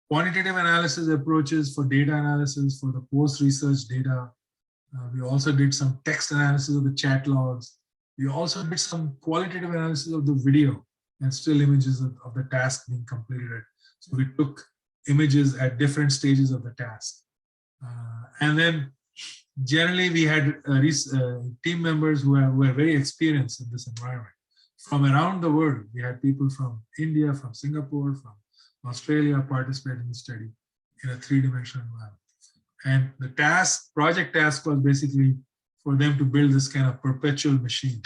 quantitative analysis approaches for data analysis for the post-research data. We also did some text analysis of the chat logs. We also did some qualitative analysis of the video and still images of the task being completed. So we took images at different stages of the task. And then generally we had team members who were very experienced in this environment. From around the world, we had people from India, from Singapore, from Australia participate in the study in a three-dimensional environment. And the project task was basically for them to build this kind of perpetual machine.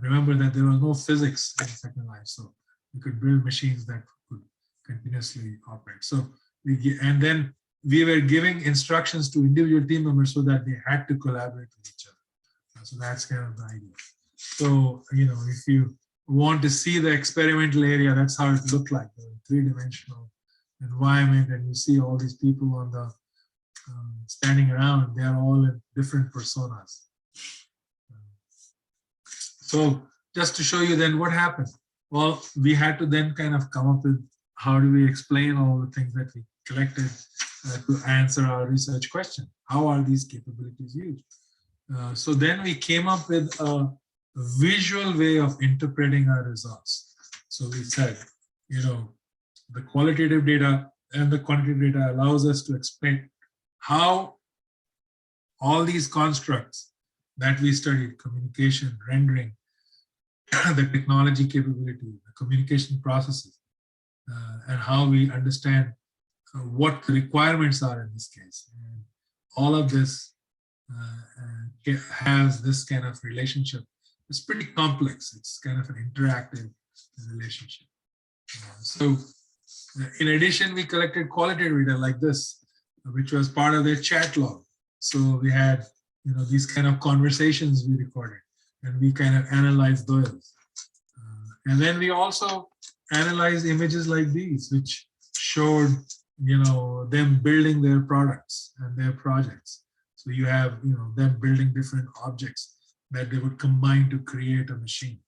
Remember that there was no physics in Second Life, so we could build machines that could continuously operate. So and then we were giving instructions to individual team members so that they had to collaborate with each other. So that's kind of the idea. So, if you want to see the experimental area, that's how it looked like, the three-dimensional environment, and you see all these people on the standing around. They are all in different personas. So just to show you then what happened. Well, we had to then kind of come up with how do we explain all the things that we collected to answer our research question. How are these capabilities used? So then we came up with a visual way of interpreting our results. So we said, the qualitative data and the quantitative data allows us to explain how all these constructs that we studied, communication, rendering, the technology capability, the communication processes, and how we understand what the requirements are in this case. And all of this has this kind of relationship. It's pretty complex. It's kind of an interactive relationship. So in addition, we collected qualitative data like this, which was part of their chat log. So we had, these kind of conversations we recorded, and we kind of analyzed those. And then we also analyzed images like these, which showed, them building their products and their projects. So you have, them building different objects that they would combine to create a machine.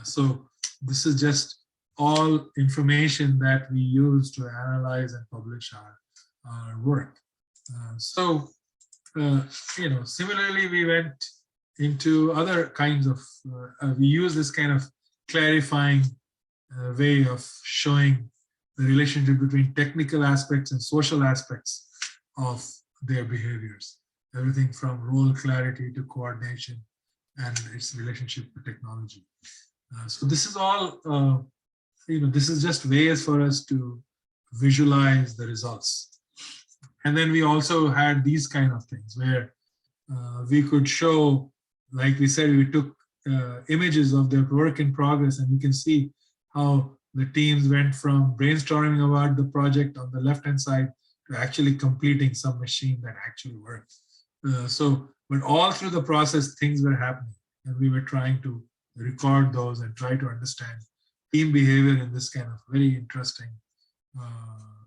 So this is just all information that we use to analyze and publish our work. Similarly, we went into other kinds of, we use this kind of clarifying way of showing the relationship between technical aspects and social aspects of their behaviors. Everything from role clarity to coordination and its relationship to technology. So this is all, this is just ways for us to visualize the results. And then we also had these kind of things where we could show, like we said, we took images of their work in progress, and you can see how the teams went from brainstorming about the project on the left-hand side to actually completing some machine that actually worked. But all through the process, things were happening, and we were trying to record those and try to understand team behavior in this kind of very interesting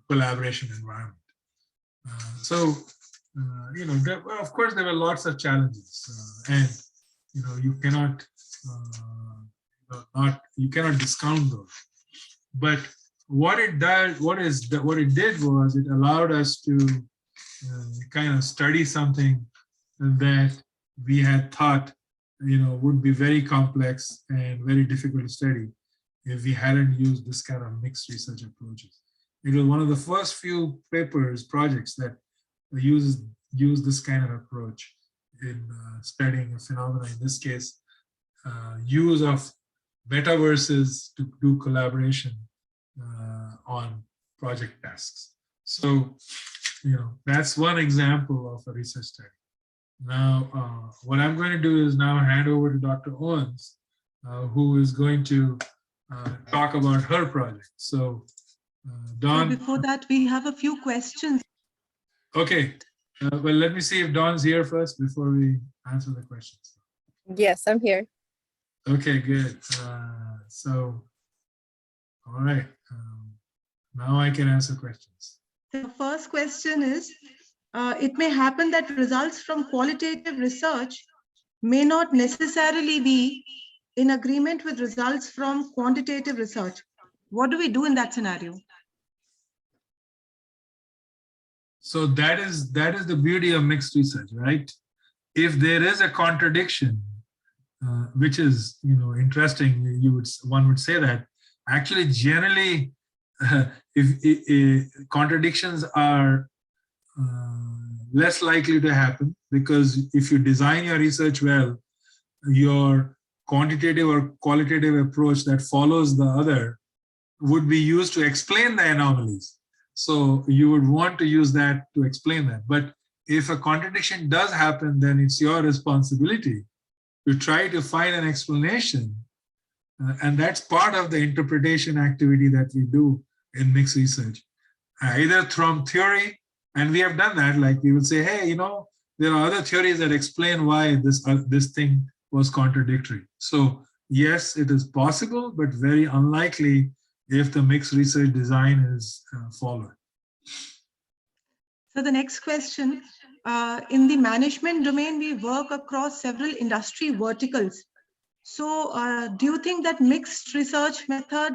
collaboration environment. Of course, there were lots of challenges, and you cannot discount those. But what it did was it allowed us to kind of study something that we had thought would be very complex and very difficult to study if we hadn't used this kind of mixed research approaches. It was one of the first few projects that use this kind of approach in studying a phenomena. In this case, use of metaverses to do collaboration on project tasks. So, that's one example of a research study. Now, what I'm going to do is now hand over to Dr. Owens, who is going to talk about her project. So, Dawn. So before that, we have a few questions. Okay. Well, let me see if Dawn's here first before we answer the questions. Yes, I'm here. Okay, good. All right. Now I can answer questions. The first question is, it may happen that results from qualitative research may not necessarily be in agreement with results from quantitative research. What do we do in that scenario? So that is the beauty of mixed research, right? If there is a contradiction, which is interesting, one would say that actually generally if contradictions are less likely to happen, because if you design your research well, your quantitative or qualitative approach that follows the other would be used to explain the anomalies. So you would want to use that to explain that. But if a contradiction does happen, then it's your responsibility to try to find an explanation. And that's part of the interpretation activity that we do in mixed research, either from theory, and we have done that, like we will say, hey, there are other theories that explain why this thing was contradictory. So yes, it is possible, but very unlikely if the mixed research design is followed. So the next question, in the management domain, we work across several industry verticals. So do you think that mixed research method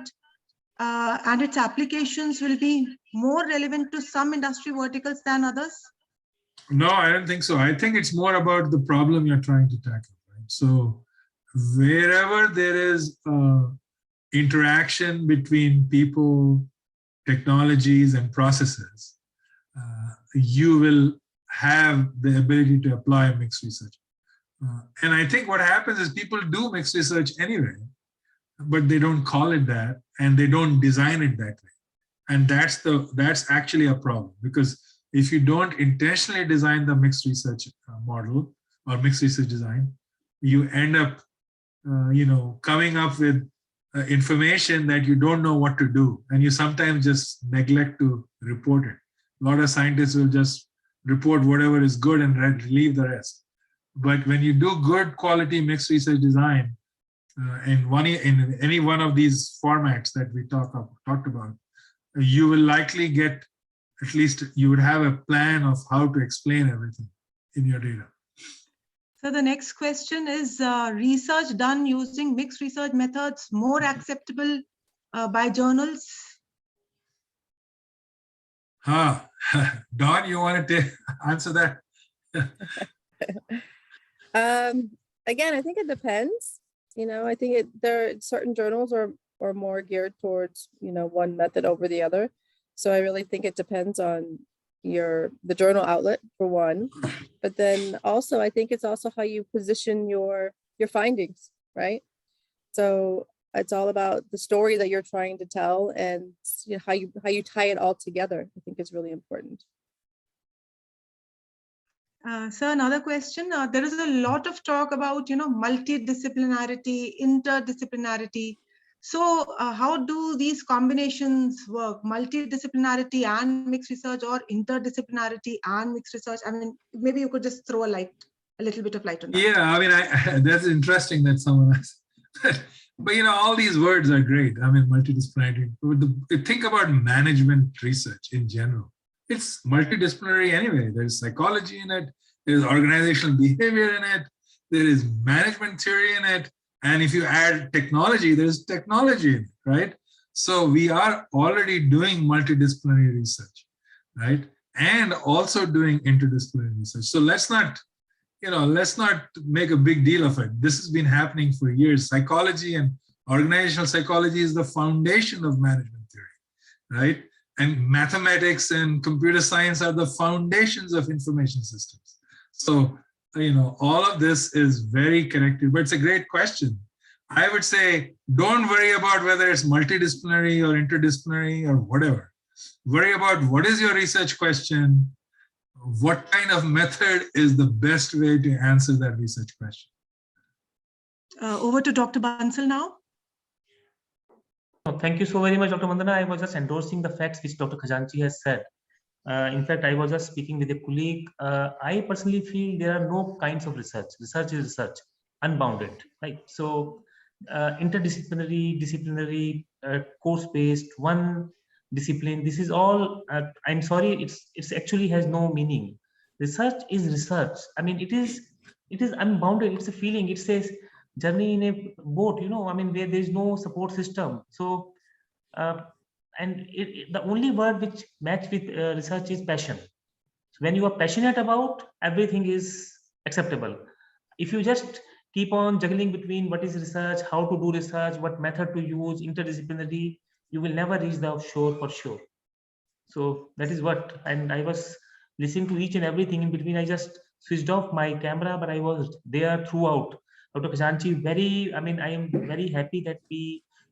and its applications will be more relevant to some industry verticals than others? No, I don't think so. I think it's more about the problem you're trying to tackle, right? So wherever there is interaction between people, technologies, and processes, you will have the ability to apply mixed research. And I think what happens is people do mixed research anyway, but they don't call it that, and they don't design it that way. And that's actually a problem, because if you don't intentionally design the mixed research model or mixed research design, you end up coming up with information that you don't know what to do, and you sometimes just neglect to report it. A lot of scientists will just report whatever is good and leave the rest. But when you do good quality mixed research design in any one of these formats that we talked about, you will likely get, at least you would have a plan of how to explain everything in your data. So the next question is, research done using mixed research methods more acceptable by journals? Dawn, you want to answer that? Again, I think it depends. I think there are certain journals are more geared towards one method over the other. So I really think it depends on the journal outlet for one, but then also I think it's also how you position your findings, right? So it's all about the story that you're trying to tell, and how you tie it all together, I think is really important. So another question, there is a lot of talk about, multidisciplinarity, interdisciplinarity. So how do these combinations work? Multidisciplinarity and mixed research, or interdisciplinarity and mixed research? I mean, maybe you could just throw a little bit of light on that. Yeah, I mean, that's interesting that someone asked. But all these words are great. I mean, multidisciplinary. Think about management research in general. It's multidisciplinary anyway. There's psychology in it. There's organizational behavior in it. There is management theory in it. And if you add technology, there's technology in it, right? So we are already doing multidisciplinary research, right? And also doing interdisciplinary research. So let's not make a big deal of it. This has been happening for years. Psychology and organizational psychology is the foundation of management theory, right? And mathematics and computer science are the foundations of information systems. So, all of this is very connected, but it's a great question. I would say, don't worry about whether it's multidisciplinary or interdisciplinary or whatever. Worry about what is your research question, what kind of method is the best way to answer that research question. Over to Dr. Bansal now. Thank you so very much, Dr. Mandana. I was just endorsing the facts which Dr. Khajanchi has said. In fact, I was just speaking with a colleague. I personally feel there are no kinds of research. Research is research, unbounded, right? So interdisciplinary, disciplinary, course-based, one discipline. This is all, I'm sorry, it's actually has no meaning. Research is research. I mean, it is unbounded. It's a feeling. It says journey in a boat, you know, I mean, where there is no support system. So, and the only word which match with research is passion. So when you are passionate about, everything is acceptable. If you just keep on juggling between what is research, how to do research, what method to use, interdisciplinary, you will never reach the shore for sure. So that is what, and I was listening to each and everything in between. I just switched off my camera, but I was there throughout. Dr. Khazanchi, I am very happy that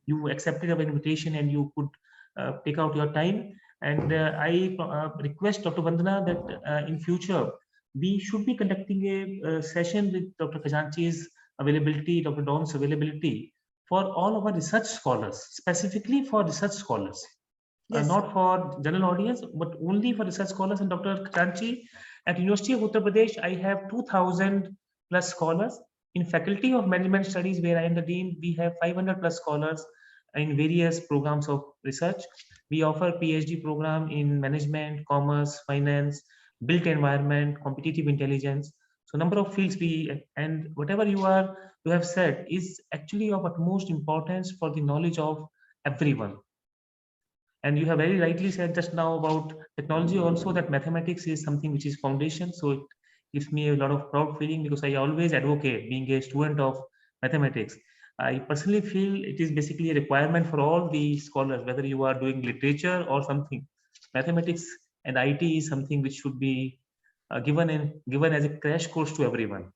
you accepted our invitation and you could take out your time. And I request Dr. Vandana that in future, we should be conducting a session with Dr. Khazanchi's availability, Dr. Don's availability for all our research scholars, specifically for research scholars. Yes, Not for general audience, but only for research scholars. And Dr. Khazanchi, at University of Uttar Pradesh, I have 2,000 plus scholars. In Faculty of Management Studies, where I am the dean, we have 500 plus scholars in various programs of research. We offer PhD program in management, commerce, finance, built environment, competitive intelligence. So number of fields and whatever you have said is actually of utmost importance for the knowledge of everyone. And you have very rightly said just now about technology also, that mathematics is something which is foundation. So it gives me a lot of proud feeling, because I always advocate being a student of mathematics. I personally feel it is basically a requirement for all the scholars, whether you are doing literature or something. Mathematics and IT is something which should be given as a crash course to everyone.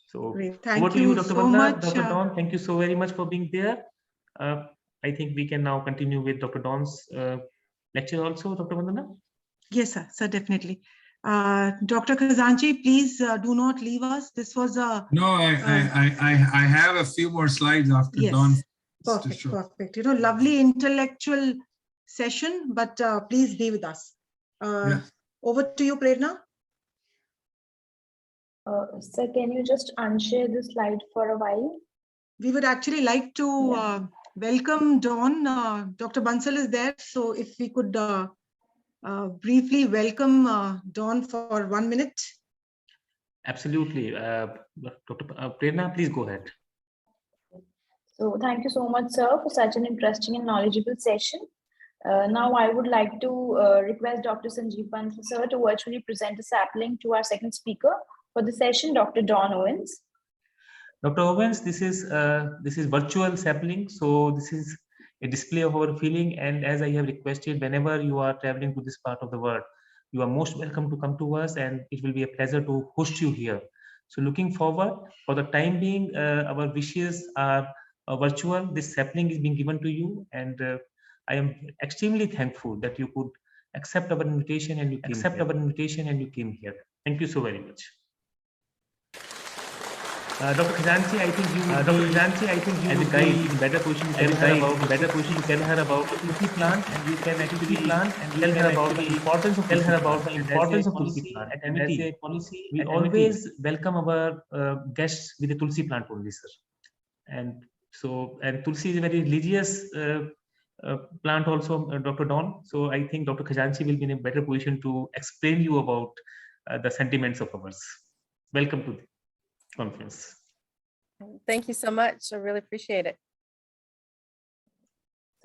So great. over Thank to you, you Dr. so Vandana. much. Dr. Don, thank you so very much for being there. I think we can now continue with Dr. Don's lecture also, Dr. Vandana. Yes, sir. So definitely. Dr. Khazanchi, please do not leave us. This was a... No, I have a few more slides after Don. Perfect, perfect. You know, lovely intellectual session, but please be with us. Yes. Over to you, Prerna. Sir, can you just unshare the slide for a while? We would actually like to welcome Dawn. Dr. Bansal is there, so if we could briefly welcome Dawn for 1 minute. Absolutely. Dr. Prerna, please go ahead. So thank you so much, sir, for such an interesting and knowledgeable session. Now I would like to request Dr. Sanjeev Bansal, sir, to virtually present a sapling to our second speaker for the session, Dr. Dawn Owens. Dr. Owens, this is virtual sapling. So this is a display of our feeling. And as I have requested, whenever you are traveling to this part of the world, you are most welcome to come to us, and it will be a pleasure to host you here. So looking forward. For the time being, our wishes are virtual. This sapling is being given to you, and I am extremely thankful that you could accept our invitation and you came here. Thank you so very much. Dr. Khazanchi, I think you as a guide in better position to tell her about the tulsi plant, and you can actually tell her about the importance of tulsi plant. And as a policy, we always welcome our guests with a tulsi plant only, sir. And so, and tulsi is a very religious plant also, Dr. Dawn. So I think Dr. Khazanchi will be in a better position to explain you about the sentiments of ours. Welcome to the conference. Thank you so much. I really appreciate it.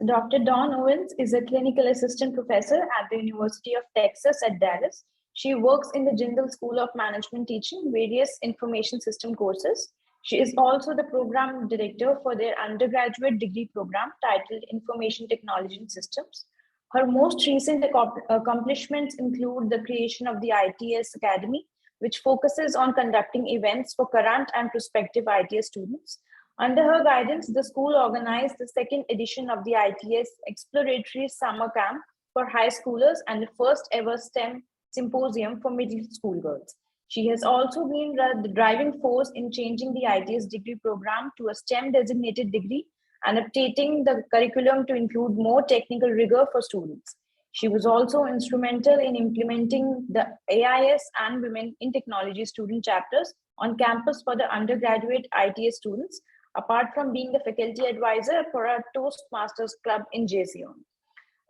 Dr. Dawn Owens is a clinical assistant professor at the University of Texas at Dallas. She works in the Jindal School of Management, teaching various information system courses. She is also the program director for their undergraduate degree program titled Information Technology and Systems. Her most recent accomplishments include the creation of the ITS Academy, which focuses on conducting events for current and prospective ITS students. Under her guidance, the school organized the second edition of the ITS Exploratory Summer Camp for high schoolers and the first ever STEM symposium for middle school girls. She has also been the driving force in changing the ITS degree program to a STEM designated degree and updating the curriculum to include more technical rigor for students. She was also instrumental in implementing the AIS and Women in Technology student chapters on campus for the undergraduate ITS students, apart from being the faculty advisor for our Toastmasters Club in JCO.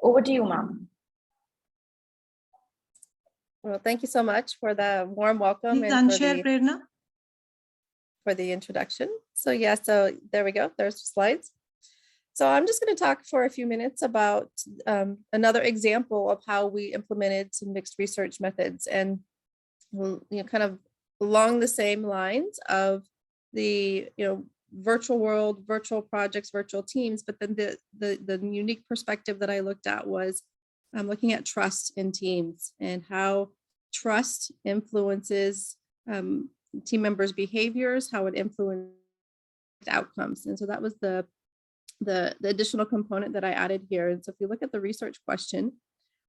Over to you, ma'am. Well, thank you so much for the warm welcome Please and unshare, Prerna. for the introduction. So yeah, so there we go. There's the slides. So I'm just going to talk for a few minutes about another example of how we implemented some mixed research methods, and kind of along the same lines of the virtual world, virtual projects, virtual teams. But then the unique perspective that I looked at was looking at trust in teams and how trust influences team members' behaviors, how it influences outcomes. And so that was the additional component that I added here. And so if you look at the research question,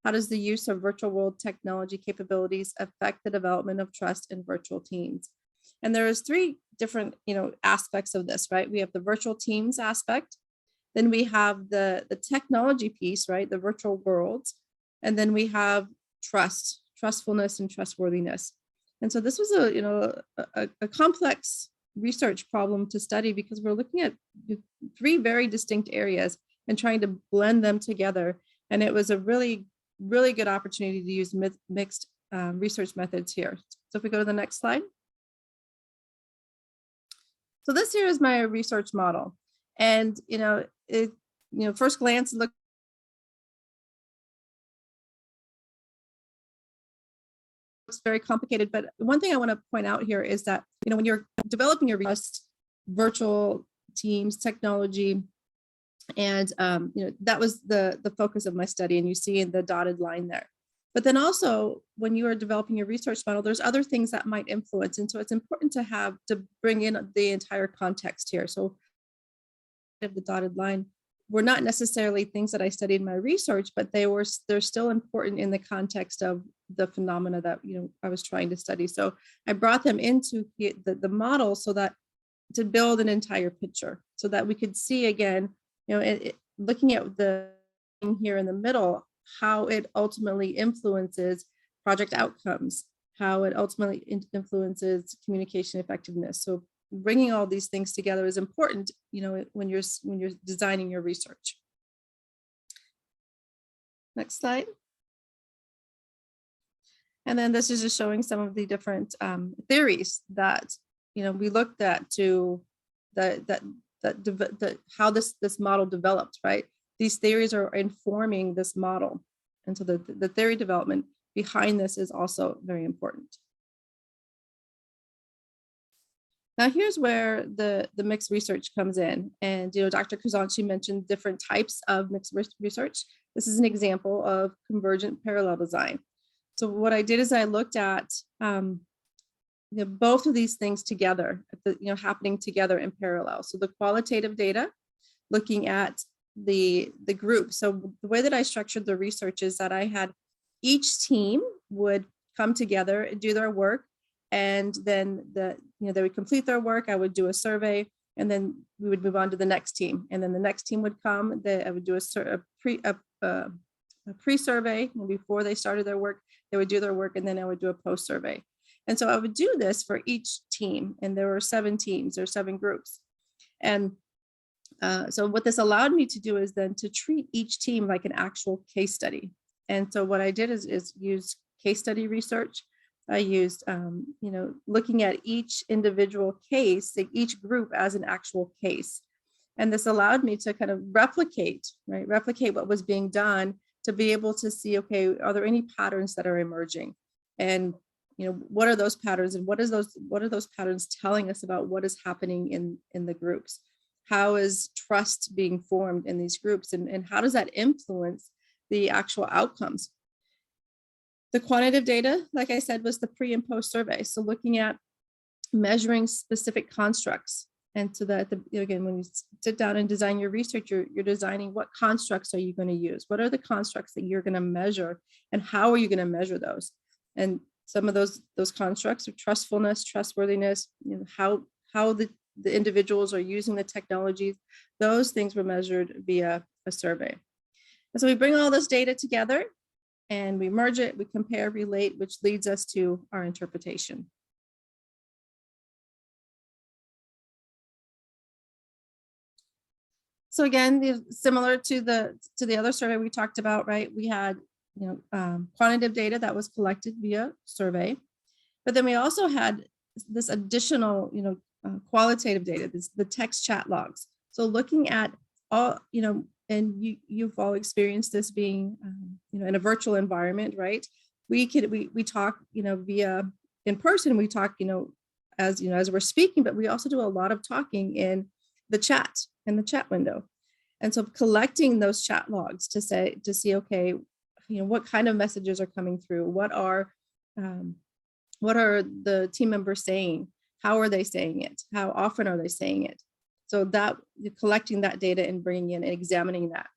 how does the use of virtual world technology capabilities affect the development of trust in virtual teams? And there's three different aspects of this, right? We have the virtual teams aspect, then we have the technology piece, right? The virtual worlds, and then we have trustfulness and trustworthiness. And so this was a complex research problem to study, because we're looking at three very distinct areas and trying to blend them together. And it was a really, really good opportunity to use mixed research methods here. So if we go to the next slide. So this here is my research model. And, first glance, look, looks very complicated, but one thing I want to point out here is that when you're developing your virtual teams technology, and that was the focus of my study, and you see in the dotted line there. But then also when you are developing your research model, there's other things that might influence, and so it's important to bring in the entire context here. So of the dotted line were not necessarily things that I studied in my research, but they're still important in the context of the phenomena that I was trying to study. So I brought them into the model so that to build an entire picture, so that we could see again, looking at the thing here in the middle, how it ultimately influences project outcomes, how it ultimately influences communication effectiveness. So bringing all these things together is important, when you're designing your research. Next slide. And then this is just showing some of the different theories that we looked at to how this model developed, right? These theories are informing this model, and so the theory development behind this is also very important. Now here's where the mixed research comes in, and Dr. Khazanchi mentioned different types of mixed research. This is an example of convergent parallel design. So what I did is I looked at both of these things together, happening together in parallel. So the qualitative data, looking at the group. So the way that I structured the research is that I had each team would come together and do their work, and then they would complete their work. I would do a survey, and then we would move on to the next team, and then the next team would come. I would do a pre-survey before they started their work. They would do their work, and then I would do a post-survey. And so I would do this for each team, and there were 7 teams or 7 groups. And so what this allowed me to do is then to treat each team like an actual case study. And so what I did is use case study research. I used, looking at each individual case, each group as an actual case. And this allowed me to kind of replicate what was being done, to be able to see, okay, are there any patterns that are emerging? And what are those patterns, and what are those patterns telling us about what is happening in the groups? How is trust being formed in these groups, and how does that influence the actual outcomes? The quantitative data, like I said, was the pre and post survey. So looking at measuring specific constructs. And so that, again, when you sit down and design your research, you're designing what constructs are you going to use? What are the constructs that you're going to measure, and how are you going to measure those? And some of those constructs are trustfulness, trustworthiness, how the individuals are using the technologies. Those things were measured via a survey. And so we bring all this data together and we merge it, we compare, relate, which leads us to our interpretation. So again, similar to the other survey we talked about, right? We had quantitative data that was collected via survey, but then we also had this additional qualitative data, the text chat logs. So looking at all, and you've all experienced this being in a virtual environment, right? We talk via in person, we talk as we're speaking, but we also do a lot of talking in the chat window. And so collecting those chat logs to see, okay, what kind of messages are coming through? What are the team members saying? How are they saying it? How often are they saying it? So that collecting that data and bringing in and examining that,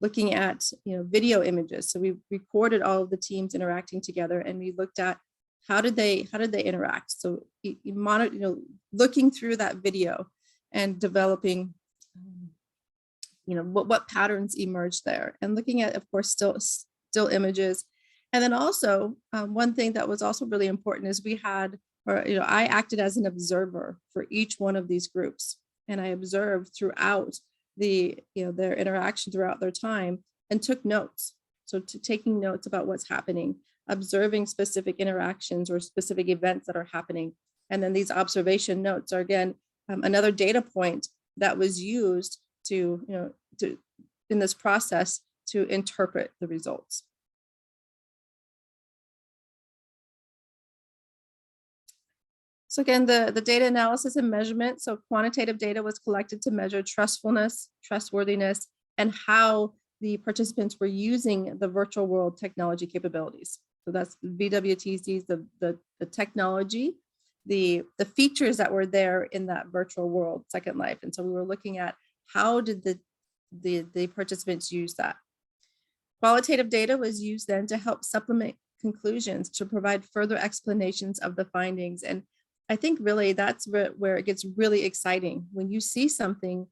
looking at video images. So we recorded all of the teams interacting together, and we looked at how did they interact. So you monitor, looking through that video and developing what patterns emerged there, and looking at, of course, still images. And then also one thing that was also really important is I acted as an observer for each one of these groups, and I observed throughout their interaction throughout their time and took notes. So taking notes about what's happening, observing specific interactions or specific events that are happening. And then these observation notes are, again, another data point that was used to in this process to interpret the results. So again, the data analysis and measurement. So quantitative data was collected to measure trustfulness, trustworthiness, and how the participants were using the virtual world technology capabilities. So that's VWTCs, the technology, the features that were there in that virtual world Second Life. And so we were looking at how did the participants use that. Qualitative data was used then to help supplement conclusions, to provide further explanations of the findings. And I think really that's where it gets really exciting when you see something,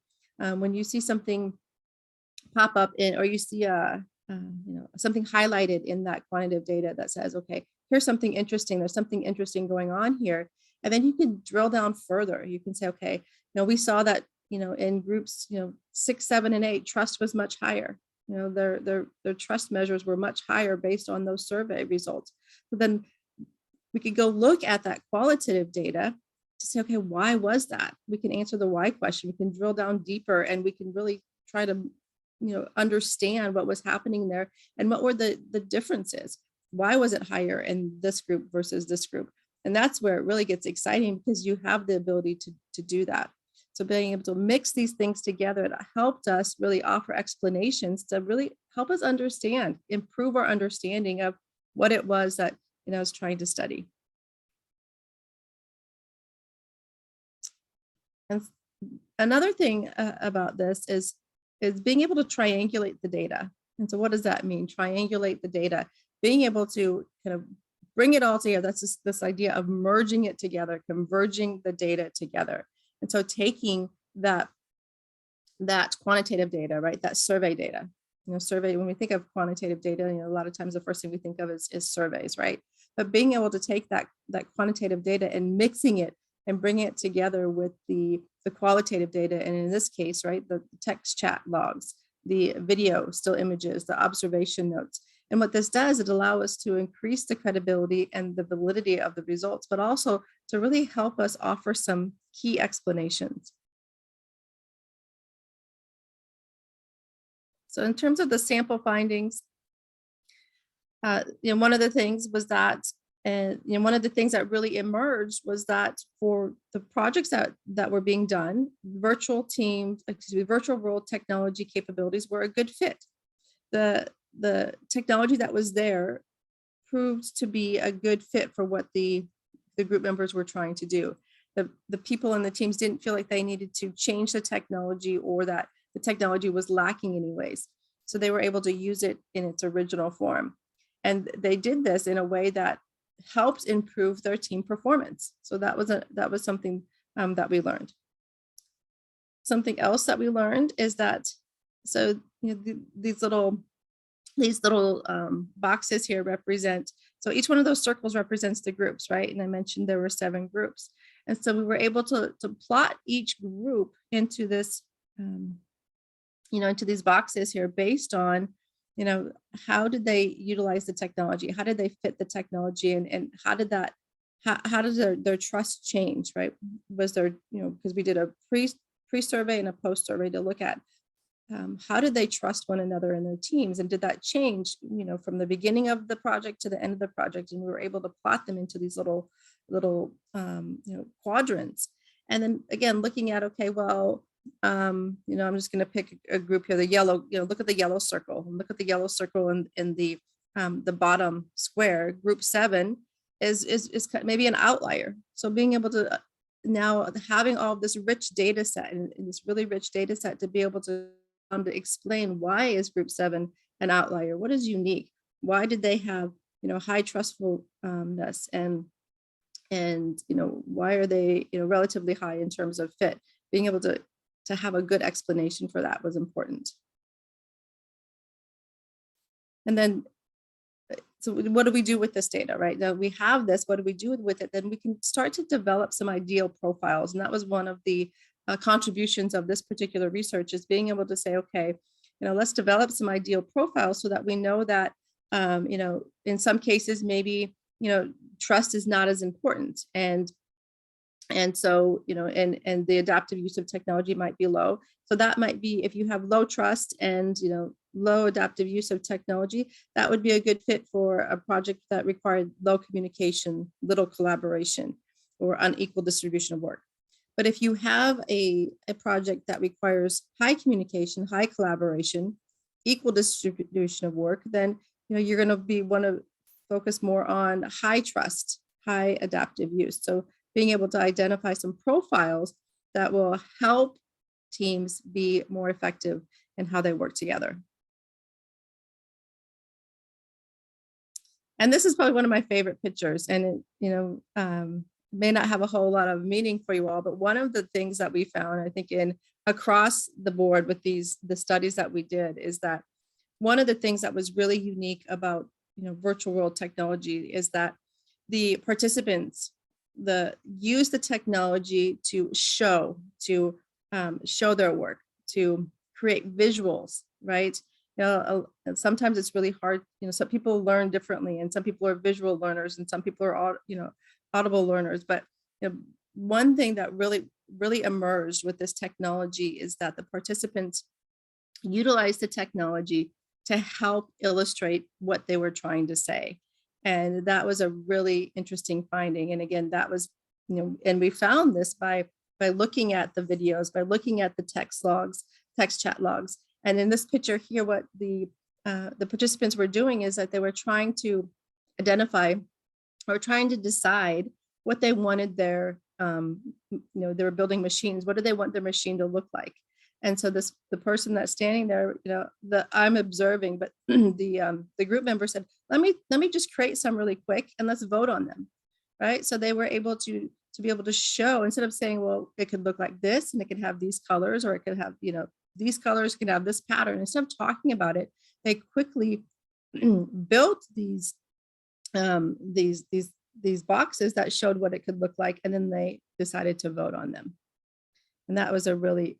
pop up in, or you see something highlighted in that quantitative data that says, okay, here's something interesting. There's something interesting going on here, and then you can drill down further. You can say, okay, we saw that in groups 6, 7, and 8, trust was much higher. Their trust measures were much higher based on those survey results. But then we could go look at that qualitative data to say, okay, why was that? We can answer the why question. We can drill down deeper, and we can really try to, understand what was happening there and what were the differences. Why was it higher in this group versus this group? And that's where it really gets exciting, because you have the ability to do that. So being able to mix these things together, it helped us really offer explanations to really help us understand, improve our understanding of what it was that I was trying to study. And another thing about this is being able to triangulate the data. And so what does that mean? Triangulate the data, being able to kind of bring it all together. That's just this idea of merging it together, converging the data together. And so taking that quantitative data, right, that survey data, survey, when we think of quantitative data, a lot of times the first thing we think of is surveys, right? But being able to take that quantitative data and mixing it and bringing it together with the qualitative data, and in this case, right, the text chat logs, the video still images, the observation notes. And what this does, it allows us to increase the credibility and the validity of the results, but also to really help us offer some key explanations. So in terms of the sample findings, one of the things was that, one of the things that really emerged was that for the projects that were being done, virtual world technology capabilities were a good fit. The technology that was there proved to be a good fit for what the group members were trying to do. The people in the teams didn't feel like they needed to change the technology, or that the technology was lacking anyways. So they were able to use it in its original form. And they did this in a way that helped improve their team performance. So that was something that we learned. Something else that we learned is that, so these little boxes here represent, so each one of those circles represents the groups, right? And I mentioned there were 7 groups. And so we were able to plot each group into this into these boxes here based on, how did they utilize the technology? How did they fit the technology? And how did that, how does their trust change, right? Was there, because we did a pre-survey and a post-survey to look at how did they trust one another in their teams? And did that change, from the beginning of the project to the end of the project? And we were able to plot them into these little quadrants. And then again, looking at, okay, well, I'm just going to pick a group here, the yellow, look at the yellow circle, and look at the yellow circle in the bottom square. Group 7 is maybe an outlier. So being able to now having all of this rich data set and this really rich data set to be able to explain why is group 7 an outlier? What is unique? Why did they have, high trustfulness and why are they, relatively high in terms of fit? Being able to have a good explanation for that was important. And then, so what do we do with this data, right? Now we have this, what do we do with it? Then we can start to develop some ideal profiles. And that was one of the contributions of this particular research, is being able to say, okay, let's develop some ideal profiles so that we know that, in some cases, maybe, trust is not as important. And so, and the adaptive use of technology might be low. So that might be, if you have low trust and, low adaptive use of technology, that would be a good fit for a project that required low communication, little collaboration, or unequal distribution of work. But if you have a project that requires high communication, high collaboration, equal distribution of work, then, you're going to want to focus more on high trust, high adaptive use. So being able to identify some profiles that will help teams be more effective in how they work together. And this is probably one of my favorite pictures, and it, may not have a whole lot of meaning for you all, but one of the things that we found, I think, in across the board with the studies that we did, is that one of the things that was really unique about virtual world technology is that the participants use the technology to show their work, to create visuals, right? Sometimes it's really hard, some people learn differently, and some people are visual learners and some people are audible learners. But one thing that really emerged with this technology is that the participants utilized the technology to help illustrate what they were trying to say. And that was a really interesting finding. And again, that was, and we found this by looking at the videos, by looking at the text chat logs. And in this picture here, what the participants were doing is that they were trying to identify or trying to decide what they wanted their, they were building machines. What do they want their machine to look like? And so the person that's standing there, I'm observing, but the group member said, let me just create some really quick and let's vote on them, right? So they were able to be able to show, instead of saying, well, it could look like this and it could have these colors, or it could have, these colors could have this pattern. Instead of talking about it, they quickly built these boxes that showed what it could look like, and then they decided to vote on them. And that was a really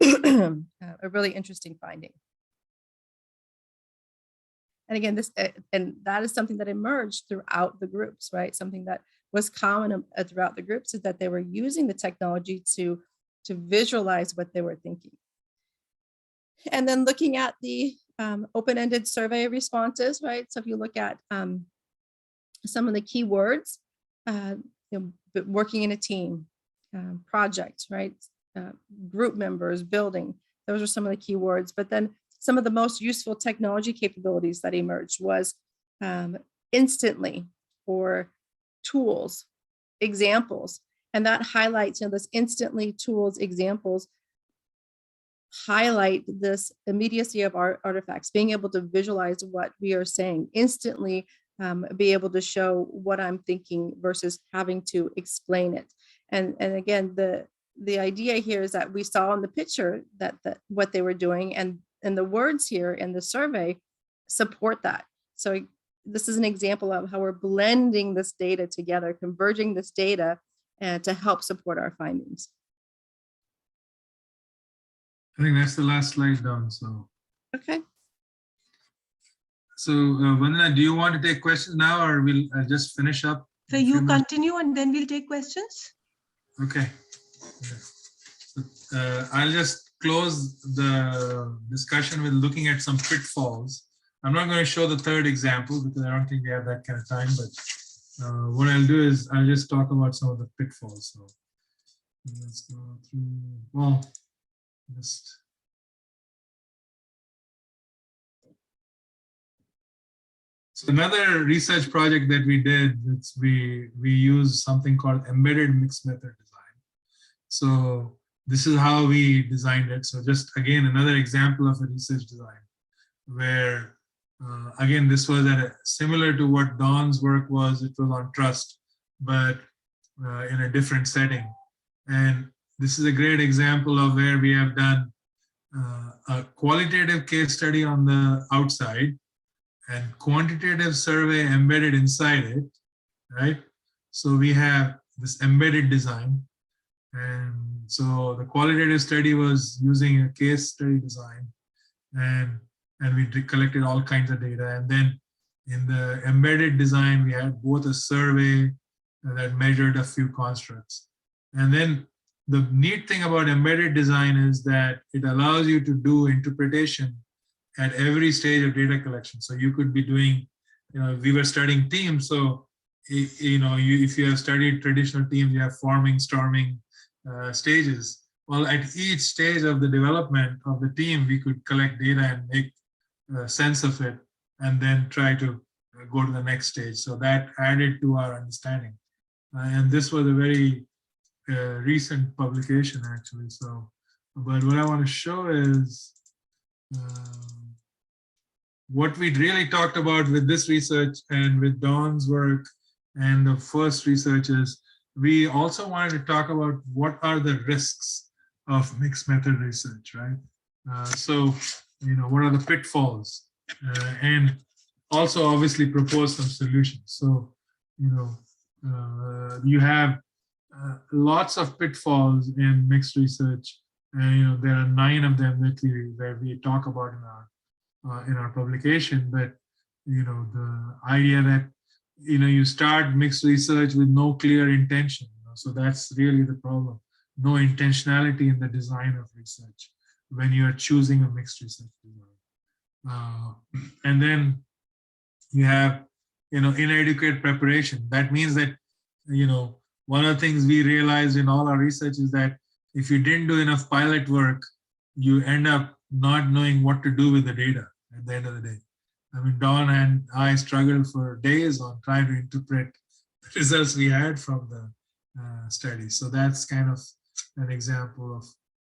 interesting finding. And again, and that is something that emerged throughout the groups, right? Something that was common throughout the groups is that they were using the technology to visualize what they were thinking. And then looking at the open-ended survey responses, right? So if you look at some of the key words, working in a team, project, right? Group members, building, those are some of the key words. But then some of the most useful technology capabilities that emerged was instantly, or tools, examples. And that highlights, this instantly, tools, examples, highlight this immediacy of our artifacts, being able to visualize what we are saying, instantly be able to show what I'm thinking versus having to explain it. And again, the idea here is that we saw in the picture that what they were doing, and the words here in the survey support that. So this is an example of how we're blending this data together, converging this data to help support our findings. I think that's the last slide down. So, Okay. so Vandana, do you want to take questions now, or we'll just finish up? So you continue and then we'll take questions. Okay. So, I'll just close the discussion with looking at some pitfalls. I'm not going to show the third example because I don't think we have that kind of time, but what I'll do is I'll just talk about some of the pitfalls. So let's go through, well, just. So another research project that we did, we used something called embedded mixed method design. So this is how we designed it. So just again, another example of a research design where again, this was similar to what Don's work was. It was on trust, but in a different setting. And this is a great example of where we have done a qualitative case study on the outside and quantitative survey embedded inside it, right? So we have this embedded design. And so the qualitative study was using a case study design, and we collected all kinds of data. And then in the embedded design, we had both a survey that measured a few constructs. And then the neat thing about embedded design is that it allows you to do interpretation at every stage of data collection. So you could be doing, we were studying teams. So, if you have studied traditional teams, you have forming, storming stages. Well, at each stage of the development of the team, we could collect data and make sense of it, and then try to go to the next stage. So that added to our understanding. And this was a very recent publication, actually. So, but what I want to show is what we really talked about with this research and with Don's work and the first research is we also wanted to talk about what are the risks of mixed method research, right? So, what are the pitfalls? And also obviously propose some solutions. So, you have lots of pitfalls in mixed research. And, there are 9 of them that we talk about in our publication. But, the idea that, you start mixed research with no clear intention. So that's really the problem. No intentionality in the design of research when you are choosing a mixed research design. And then you have, inadequate preparation. That means that, one of the things we realized in all our research is that if you didn't do enough pilot work, you end up not knowing what to do with the data at the end of the day. I mean, Don and I struggled for days on trying to interpret the results we had from the study. So that's kind of an example of,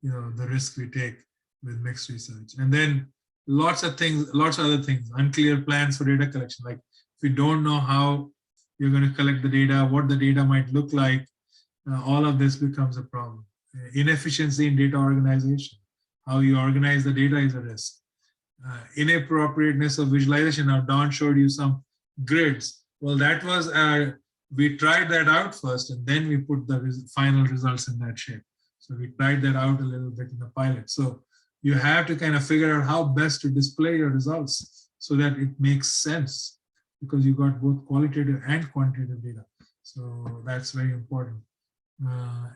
the risk we take with mixed research. And then lots of other things, unclear plans for data collection. Like if you don't know how you're going to collect the data, what the data might look like, all of this becomes a problem. Inefficiency in data organization. How you organize the data is a risk. Inappropriateness of visualization. Now, Don showed you some grids. Well, that was, we tried that out first, and then we put the final results in that shape. So we tried that out a little bit in the pilot. So you have to kind of figure out how best to display your results so that it makes sense, because you got both qualitative and quantitative data. So that's very important.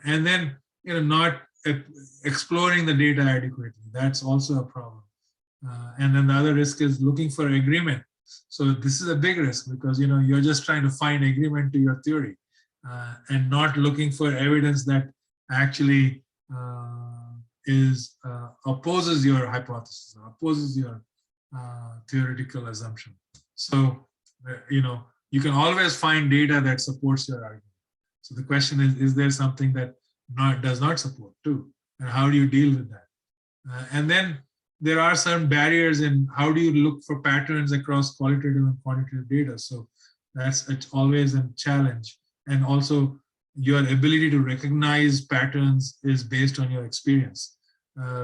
And then, not exploring the data adequately. That's also a problem. And then the other risk is looking for agreement. So this is a big risk because, you're just trying to find agreement to your theory and not looking for evidence that actually opposes your hypothesis, or opposes your theoretical assumption. So, you can always find data that supports your argument. So the question is there something that does not support too? And how do you deal with that? And then there are some barriers in how do you look for patterns across qualitative and quantitative data. So that's always a challenge. And also your ability to recognize patterns is based on your experience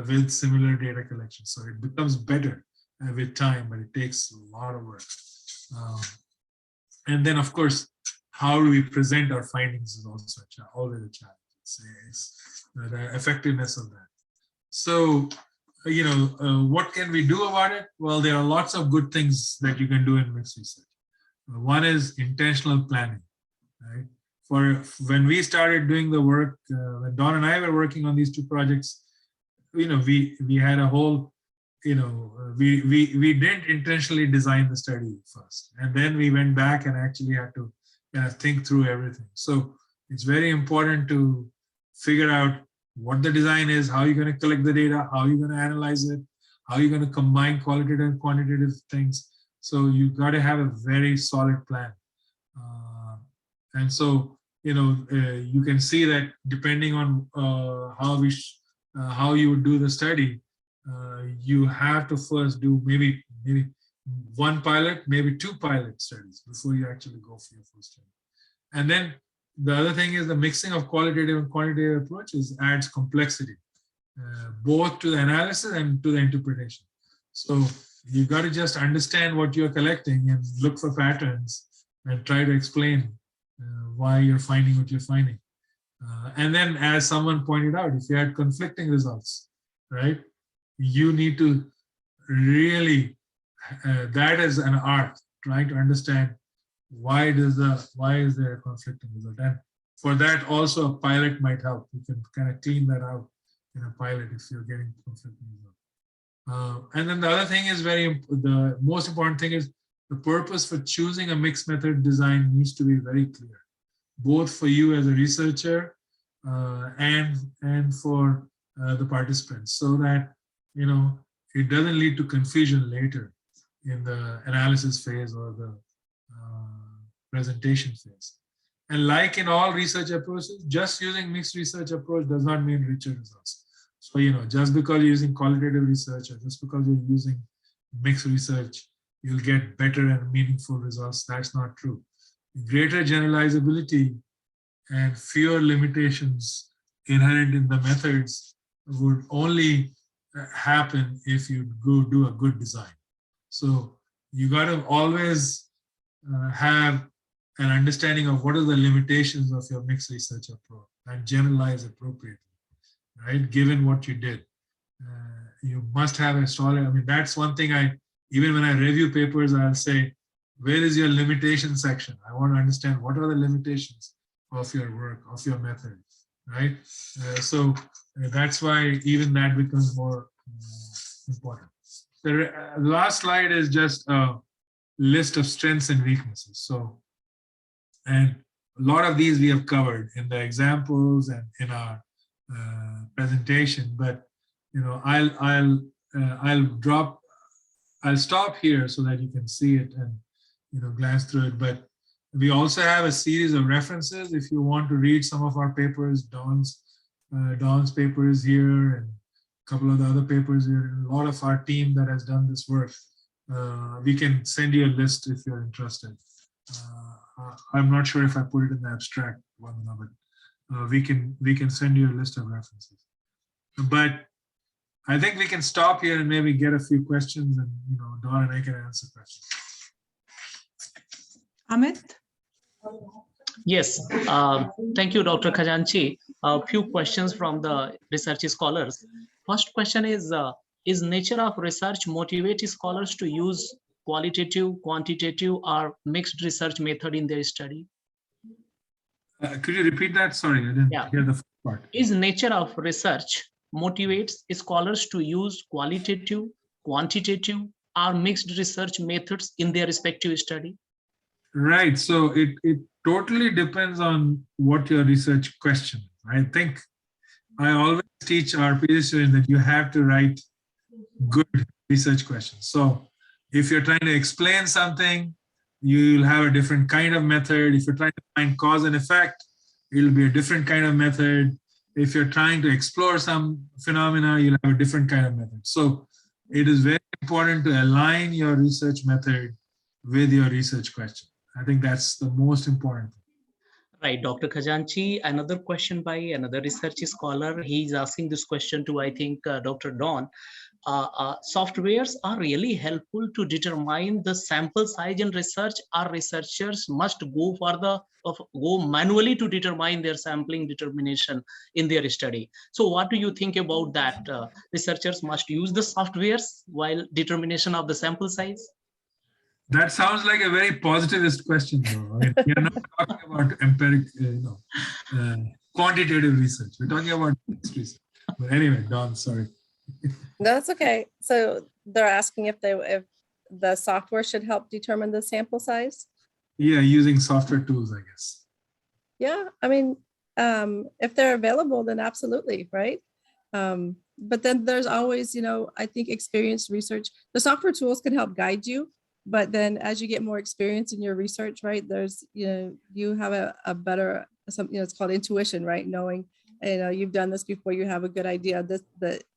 with similar data collection. So it becomes better with time, but it takes a lot of work. And then, of course, how do we present our findings is also always a challenge. It's the effectiveness of that. So what can we do about it? Well, there are lots of good things that you can do in mixed research. One is intentional planning, right? For when we started doing the work, when Don and I were working on these two projects, we had a whole, we didn't intentionally design the study first, and then we went back and actually had to kind of think through everything. So it's very important to figure out what the design is, how you're going to collect the data, how you're going to analyze it, how you're going to combine qualitative and quantitative things. So you've got to have a very solid plan. And so, you can see that depending on how you would do the study, you have to first do maybe one pilot, maybe two pilot studies before you actually go for your first study. And then the other thing is the mixing of qualitative and quantitative approaches adds complexity, both to the analysis and to the interpretation. So you've got to just understand what you're collecting and look for patterns and try to explain why you're finding what you're finding. And then, as someone pointed out, if you had conflicting results, right, you need to really, that is an art, trying to understand why is there a conflicting result. And for that also a pilot might help. You can kind of clean that out in a pilot if you're getting conflicting results. And then the other thing is the most important thing is the purpose for choosing a mixed method design needs to be very clear, both for you as a researcher and for the participants, so that it doesn't lead to confusion later in the analysis phase or the presentation phase. And like in all research approaches, just using mixed research approach does not mean richer results. So just because you're using qualitative research or just because you're using mixed research, you'll get better and meaningful results. That's not true. Greater generalizability and fewer limitations inherent in the methods would only happen if you go do a good design. So you got to always have an understanding of what are the limitations of your mixed research approach and generalize appropriately, right? Given what you did, you must have a solid. That's one thing even when I review papers, I'll say, where is your limitation section? I want to understand what are the limitations of your work, of your method, right? So that's why even that becomes more important. The last slide is just a list of strengths and weaknesses. So, and a lot of these we have covered in the examples and in our presentation, but I'll stop here so that you can see it and glance through it. But we also have a series of references if you want to read some of our papers. Don's papers here and a couple of the other papers here. A lot of our team that has done this work. We can send you a list if you're interested. I'm not sure if I put it in the abstract one, but we can send you a list of references. But I think we can stop here and maybe get a few questions, and Don and I can answer questions. Amit? Yes, thank you, Dr. Khazanchi. A few questions from the research scholars. First question is nature of research motivate scholars to use qualitative, quantitative, or mixed research method in their study? Could you repeat that? Sorry, I didn't hear the first part. Is nature of research motivates scholars to use qualitative, quantitative, or mixed research methods in their respective study? Right. So it totally depends on what your research question. I think I always teach our PhD students that you have to write good research questions. So if you're trying to explain something, you'll have a different kind of method. If you're trying to find cause and effect, it'll be a different kind of method. If you're trying to explore some phenomena, you'll have a different kind of method. So it is very important to align your research method with your research question. I think that's the most important thing. Right, Dr. Khazanchi, another question by another research scholar. He's asking this question to, I think, Dr. Dawn. Softwares are really helpful to determine the sample size in research. Our researchers must go go manually to determine their sampling determination in their study. So what do you think about that? Researchers must use the softwares while determination of the sample size? That sounds like a very positivist question, though. I mean, you're not talking about empiric, quantitative research. We're talking about research. But anyway, Don, sorry. No, that's okay. So they're asking if the software should help determine the sample size. Yeah, using software tools, I guess. Yeah, I mean, if they're available, then absolutely, right? But then there's always, I think experienced research. The software tools can help guide you, but then as you get more experience in your research, right, there's, you have a better, it's called intuition, right? Knowing, you've done this before, you have a good idea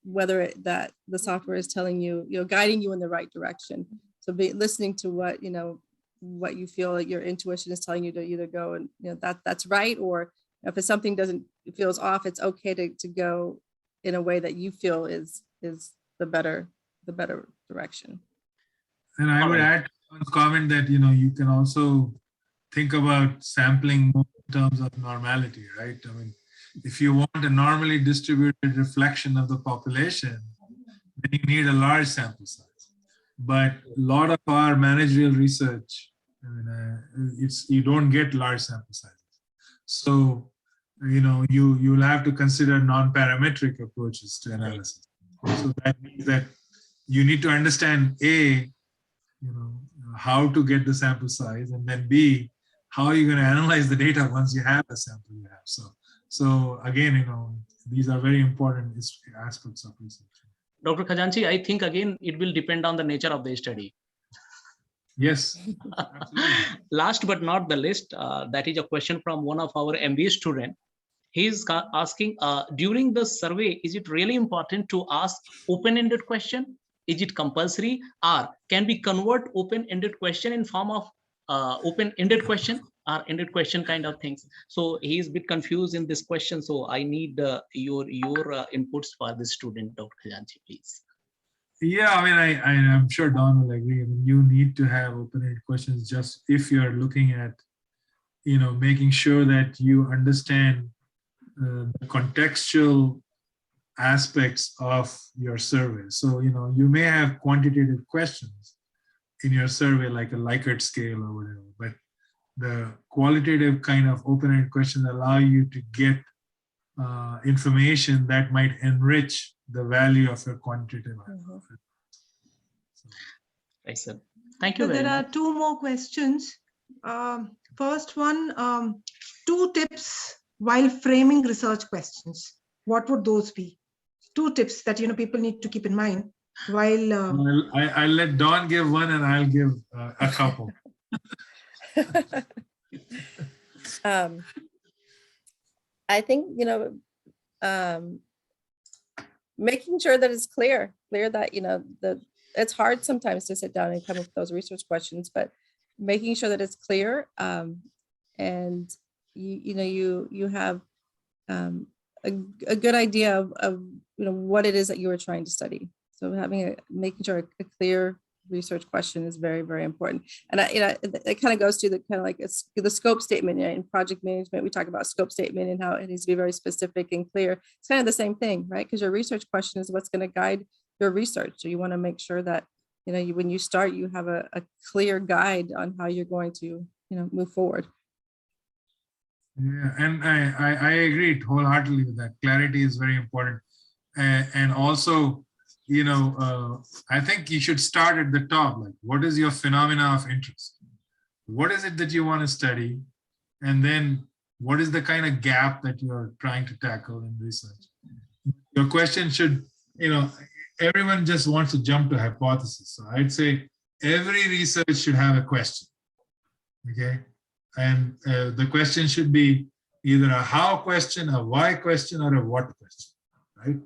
whether that the software is telling you, guiding you in the right direction. So listening to what you feel like your intuition is telling you to either go and, that's right, or if it's something feels off, it's okay to go in a way that you feel is the better direction. And I would add to one comment that, you can also think about sampling more in terms of normality, right? I mean, if you want a normally distributed reflection of the population, then you need a large sample size. But a lot of our managerial research, you don't get large sample sizes. So, you'll have to consider non-parametric approaches to analysis. So that means that you need to understand how to get the sample size, and then B, how are you going to analyze the data once you have the sample you have. So again, these are very important aspects of research. Dr. Khazanchi, I think again, it will depend on the nature of the study. Yes. Absolutely. Last but not the least, that is a question from one of our MBA students. He's asking, during the survey, is it really important to ask open-ended question? Is it compulsory, or can we convert open-ended question in form of open-ended question or ended question kind of things? So he's a bit confused in this question. So I need your inputs for this student, Dr. Khazanchi, please. Yeah, I mean, I'm sure Don will agree. I mean, you need to have open-ended questions just if you're looking at, making sure that you understand the contextual aspects of your survey. So, you may have quantitative questions in your survey, like a Likert scale or whatever, but the qualitative kind of open-ended questions allow you to get information that might enrich the value of your quantitative. Excellent. Thank you. So there are two more questions. First one, 2 tips while framing research questions. What would those be? 2 tips that people need to keep in mind while. I'll let Dawn give one, and I'll give a couple. I think making sure that it's clear that it's hard sometimes to sit down and come up with those research questions, but making sure that it's clear, and you have a good idea of what it is that you are trying to study. So making sure a clear research question is very, very important. And it kind of goes to the scope statement. In project management, we talk about scope statement and how it needs to be very specific and clear. It's kind of the same thing, right? Because your research question is what's going to guide your research. So you want to make sure that when you start, you have a clear guide on how you're going to move forward. Yeah, and I agree wholeheartedly with that. Clarity is very important, and also, I think you should start at the top. Like, what is your phenomena of interest? What is it that you want to study? And then what is the kind of gap that you're trying to tackle in research? Your question should, everyone just wants to jump to hypothesis. So I'd say every research should have a question, okay? And the question should be either a how question, a why question, or a what question, right?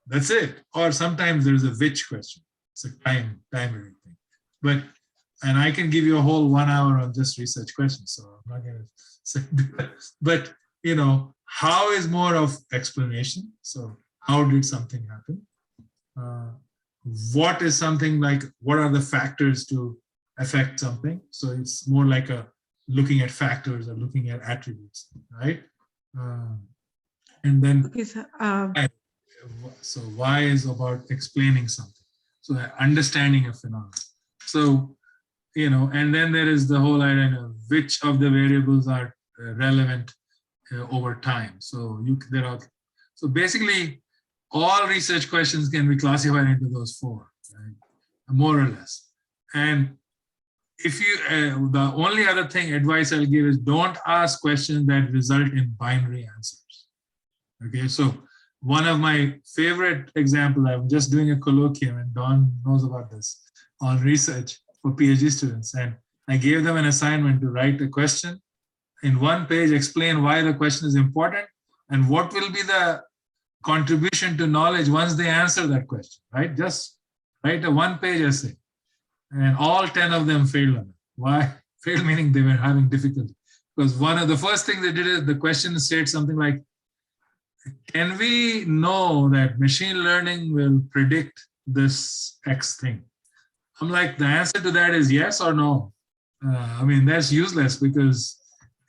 That's it. Or sometimes there's a which question. It's a time thing. But and I can give you a whole 1 hour on just research questions, so I'm not going to say that. But, you know, how is more of explanation. So how did something happen? What is something like, what are the factors to affect something? So it's more like a looking at factors or looking at attributes, right? And then, Okay, sir. so why is about explaining something. So understanding a phenomenon. So, you know, and then there is the whole idea of which of the variables are relevant over time. So so basically all research questions can be classified into those 4, right? More or less. And if you, the only other thing advice I'll give is don't ask questions that result in binary answers. Okay, so one of my favorite examples, I'm just doing a colloquium, and Don knows about this, on research for PhD students. And I gave them an assignment to write a question in 1 page, explain why the question is important and what will be the contribution to knowledge once they answer that question, right? Just write a 1-page essay. And all 10 of them failed on it. Why? Failed meaning they were having difficulty. Because one of the first things they did is the question states something like, can we know that machine learning will predict this X thing? I'm like, the answer to that is yes or no. I mean, that's useless, because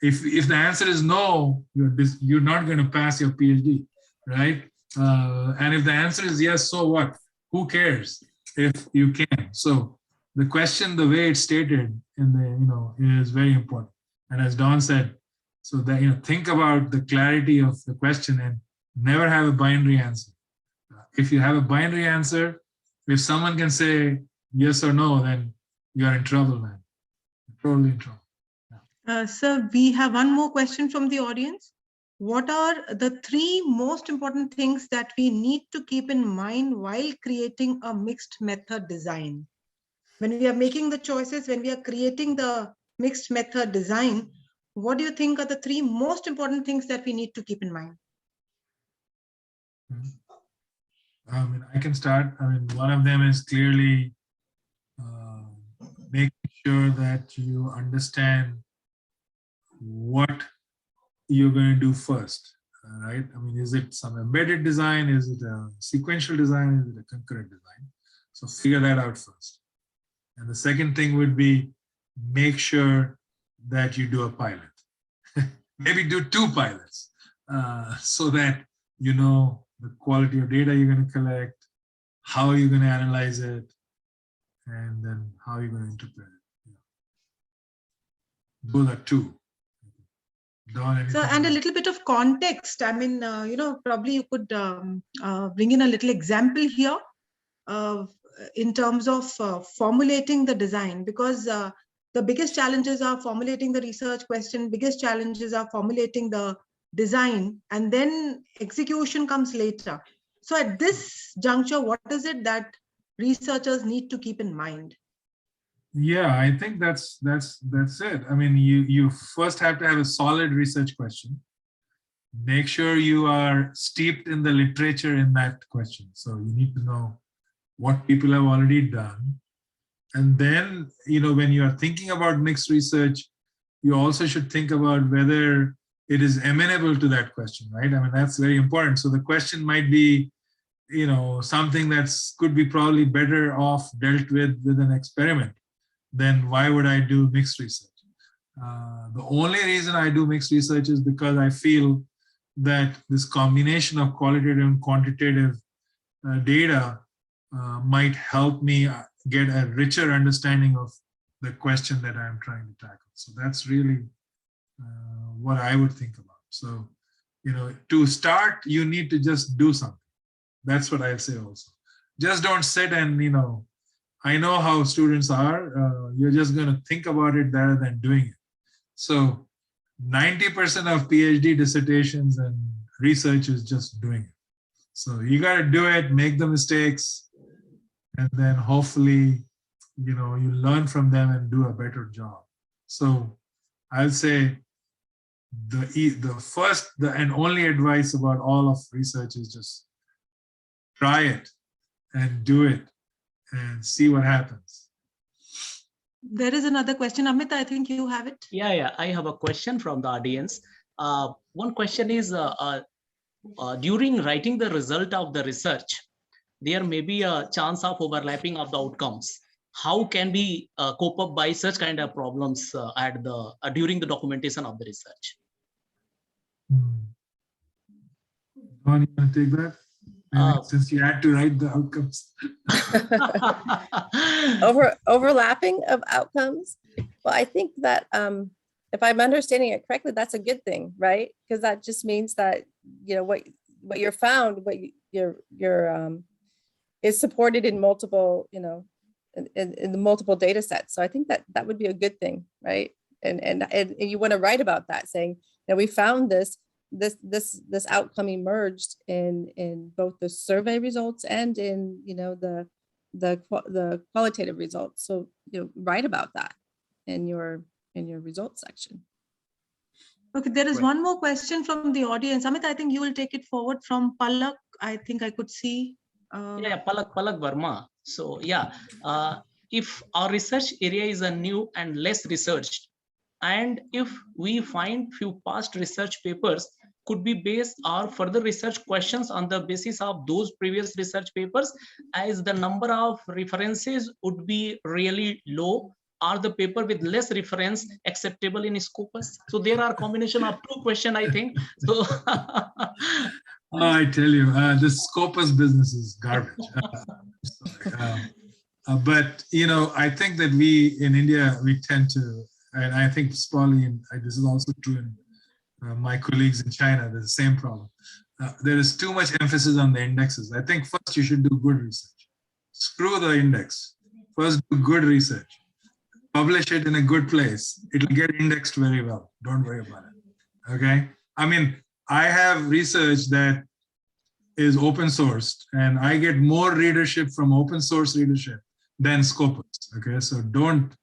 if the answer is no, you're not going to pass your PhD, right? And if the answer is yes, so what? Who cares if you can? So the question, the way it's stated in the, you know, is very important. And as Don said, so that, you know, think about the clarity of the question and never have a binary answer. If you have a binary answer, if someone can say yes or no, then you're in trouble, man. You're totally in trouble. Sir, we have one more question from the audience. What are the 3 most important things that we need to keep in mind while creating a mixed method design? When we are making the choices, when we are creating the mixed method design, what do you think are the 3 most important things that we need to keep in mind? I mean, I can start. I mean, one of them is clearly making sure that you understand what you're going to do first, right? I mean, is it some embedded design? Is it a sequential design? Is it a concurrent design? So figure that out first. And the second thing would be make sure that you do a pilot. Maybe do 2 pilots so that you know the quality of data you're going to collect, how you're going to analyze it, and then how you're going to interpret it. Those are 2. Don, So, and a little bit of context. I mean, you know, probably you could bring in a little example here in terms of formulating the design, because the biggest challenges are formulating the research question, biggest challenges are formulating the design, and then execution comes later. So at this juncture, what is it that researchers need to keep in mind? Yeah, I think that's it. I mean, you first have to have a solid research question. Make sure you are steeped in the literature in that question. So you need to know what people have already done. And then, you know, when you are thinking about mixed research, you also should think about whether it is amenable to that question, right? I mean, that's very important. So the question might be, you know, something that's could be probably better off dealt with an experiment. Then why would I do mixed research? The only reason I do mixed research is because I feel that this combination of qualitative and quantitative data might help me get a richer understanding of the question that I'm trying to tackle. So that's really what I would think about. So, you know, to start, you need to just do something. That's what I say also. Just don't sit and, you know, I know how students are. You're just going to think about it rather than doing it. So 90% of PhD dissertations and research is just doing it. So you got to do it, make the mistakes, and then hopefully, you know, you learn from them and do a better job. So I'll say the first and only advice about all of research is just try it and do it and see what happens. There is another question. Amit, I think you have it. Yeah, I have a question from the audience. One question is, during writing the result of the research, there may be a chance of overlapping of the outcomes. How can we cope up by such kind of problems during the documentation of the research? Don, you want to take that? Since you had to write the outcomes. Overlapping of outcomes. Well, I think that if I'm understanding it correctly, that's a good thing, right? Because that just means that, you know, what you're found, what your is supported in multiple, you know, in the multiple data sets. So I think that that would be a good thing, right? And you want to write about that, saying that we found this outcome emerged in both the survey results and in, you know, the qualitative results. So, you know, write about that in your results section. Okay, there is one more question from the audience. Amit, I think you will take it forward from Palak. I think I could see. Palak Verma. So if our research area is a new and less researched, and if we find few past research papers could be based our further research questions on the basis of those previous research papers, as the number of references would be really low, are the paper with less reference acceptable in Scopus? So there are combination of two questions, I think. So I tell you, the Scopus business is garbage. But, you know, I think that we in India, we tend to, and I think probably, this is also true in my colleagues in China, there's the same problem. There is too much emphasis on the indexes. I think first you should do good research. Screw the index. First do good research. Publish it in a good place. It'll get indexed very well. Don't worry about it. Okay? I mean, I have research that is open sourced, and I get more readership from open source readership than Scopus. Okay? So don't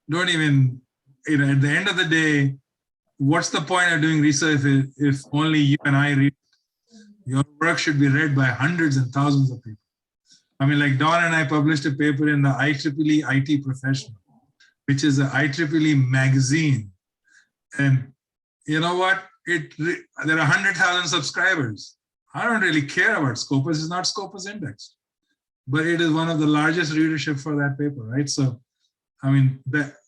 even, you know, at the end of the day, what's the point of doing research if only you and I read it? Your work should be read by hundreds and thousands of people. I mean, like Don and I published a paper in the IEEE IT Professional, which is an IEEE magazine. And you know what? There are 100,000 subscribers. I don't really care about Scopus. It's not Scopus indexed, but it is one of the largest readership for that paper, right? So, I mean,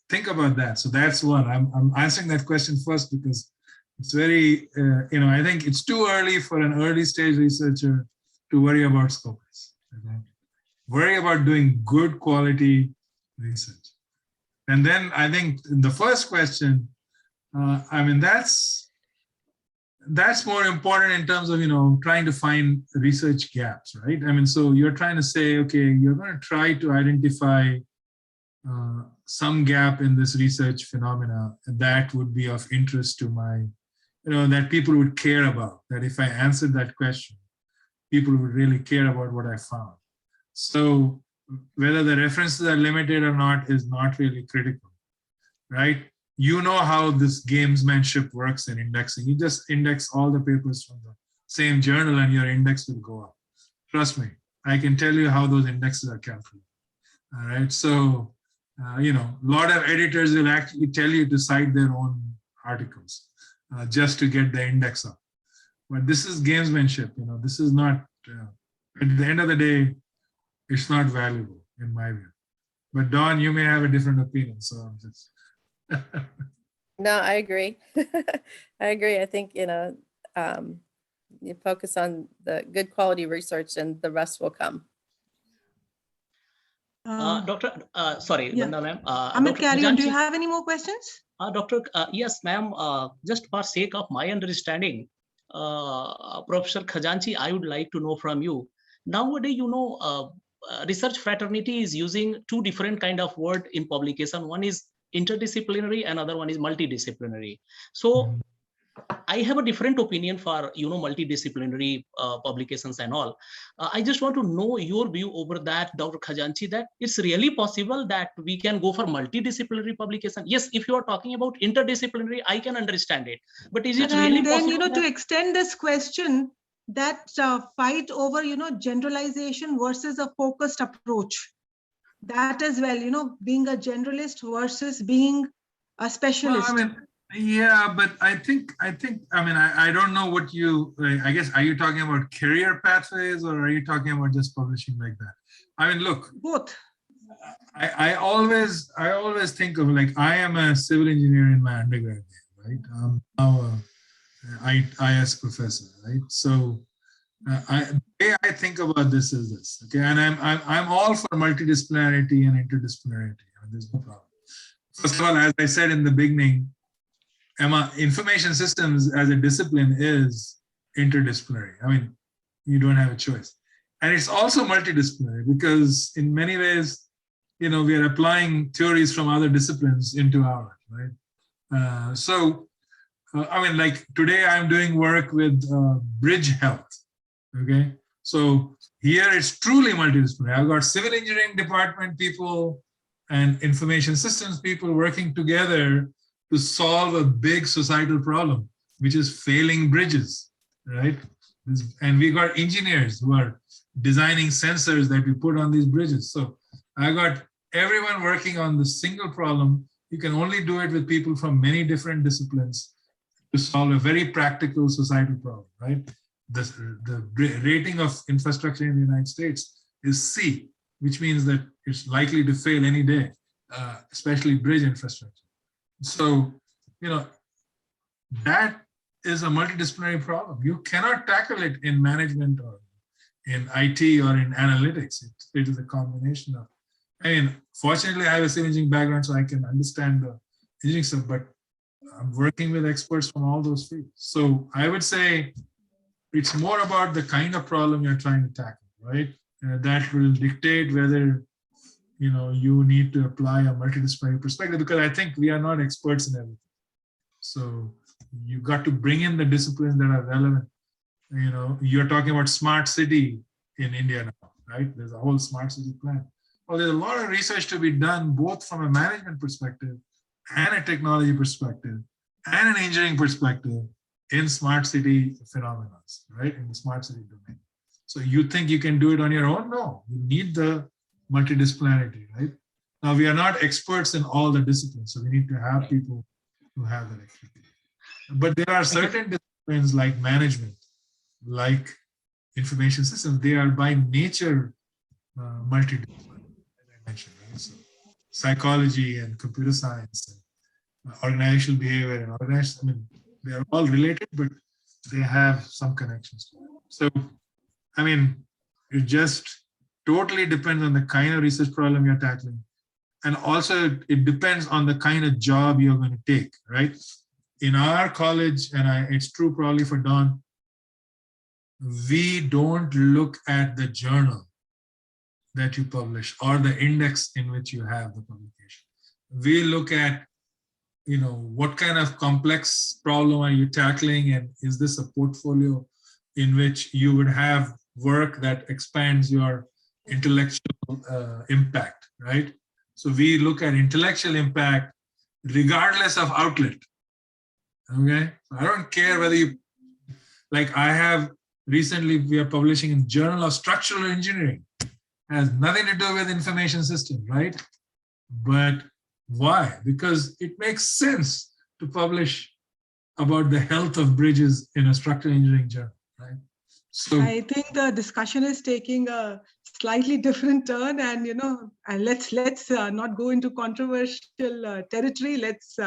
think about that. So that's one. I'm answering that question first because it's very, you know, I think it's too early for an early stage researcher to worry about Scopus. Okay? Worry about doing good quality research. And then I think in the first question, I mean, that's more important in terms of, you know, trying to find research gaps, right? I mean, so you're trying to say, okay, you're going to try to identify some gap in this research phenomena that would be of interest to my, you know, that people would care about, that if I answered that question, people would really care about what I found. So whether the references are limited or not is not really critical, right? You know how this gamesmanship works in indexing. You just index all the papers from the same journal and your index will go up. Trust me, I can tell you how those indexes are calculated. All right, so, you know, a lot of editors will actually tell you to cite their own articles just to get the index up. But this is gamesmanship, you know, this is not, at the end of the day, it's not valuable in my view. But Dawn, you may have a different opinion, so I'm just. No, I agree. I agree. I think, you know, you focus on the good quality research and the rest will come. Doctor, sorry, yeah. Vandana ma'am. Amit, carry on. Do you have any more questions? Doctor, yes, ma'am. Just for sake of my understanding, Professor Khajanchi, I would like to know from you. Nowadays, you know, research fraternity is using two different kind of word in publication. One is interdisciplinary, another one is multidisciplinary. So I have a different opinion for, you know, multidisciplinary publications and all. I just want to know your view over that, Dr. Khajanchi, that it's really possible that we can go for multidisciplinary publication. Yes, if you are talking about interdisciplinary, I can understand it. But is it really possible? And then, you know, to extend this question, that fight over, you know, generalization versus a focused approach. that as well, you know, being a generalist versus being a specialist. Well, I mean, yeah, but I think, I mean, I don't know what you, I guess, are you talking about career pathways or are you talking about just publishing like that? I mean, look, Both. I always think of, like, I am a civil engineer in my undergrad, right? I'm now a IS professor, right? So the way I think about this is this, okay? And I'm all for multidisciplinarity and interdisciplinarity. I mean, there's no problem. First of all, as I said in the beginning, Emma, information systems as a discipline is interdisciplinary. I mean, you don't have a choice. And it's also multidisciplinary because in many ways, you know, we are applying theories from other disciplines into ours, right? I mean, like today I'm doing work with bridge health, okay? So here it's truly multidisciplinary. I've got civil engineering department people and information systems people working together to solve a big societal problem, which is failing bridges, right? And we got engineers who are designing sensors that we put on these bridges. So I got everyone working on the single problem. You can only do it with people from many different disciplines to solve a very practical societal problem, right? The rating of infrastructure in the United States is C, which means that it's likely to fail any day, especially bridge infrastructure. So, you know, that is a multidisciplinary problem. You cannot tackle it in management or in IT or in analytics. It is a combination of, I mean, fortunately I have a civil engineering background, so I can understand the engineering stuff, but I'm working with experts from all those fields. So I would say it's more about the kind of problem you're trying to tackle, right? That will dictate whether, you know, you need to apply a multidisciplinary perspective, because I think we are not experts in everything. So you got to bring in the disciplines that are relevant. You know, you're talking about smart city in India now, right? There's a whole smart city plan. Well, there's a lot of research to be done, both from a management perspective and a technology perspective and an engineering perspective in smart city phenomena, right? In the smart city domain. So you think you can do it on your own? No, you need the multidisciplinarity, right? Now, we are not experts in all the disciplines, so we need to have people who have that expertise. But there are certain disciplines like management, like information systems, they are by nature multidisciplinary, as I mentioned, right? So psychology and computer science and organizational behavior and organizational, I mean, they are all related, but they have some connections to it. So, I mean, it just totally depends on the kind of research problem you're tackling. And also it depends on the kind of job you're going to take, right? In our college, and it's true probably for Don, we don't look at the journal that you publish or the index in which you have the publication. We look at, you know, what kind of complex problem are you tackling, and is this a portfolio in which you would have work that expands your intellectual impact, right? So we look at intellectual impact regardless of outlet. Okay, I don't care whether you, like I have recently, we are publishing in Journal of Structural Engineering. Has nothing to do with information systems, right? But why? Because it makes sense to publish about the health of bridges in a structural engineering journal, right? So I think the discussion is taking a slightly different turn, and you know, let's not go into controversial territory. Let's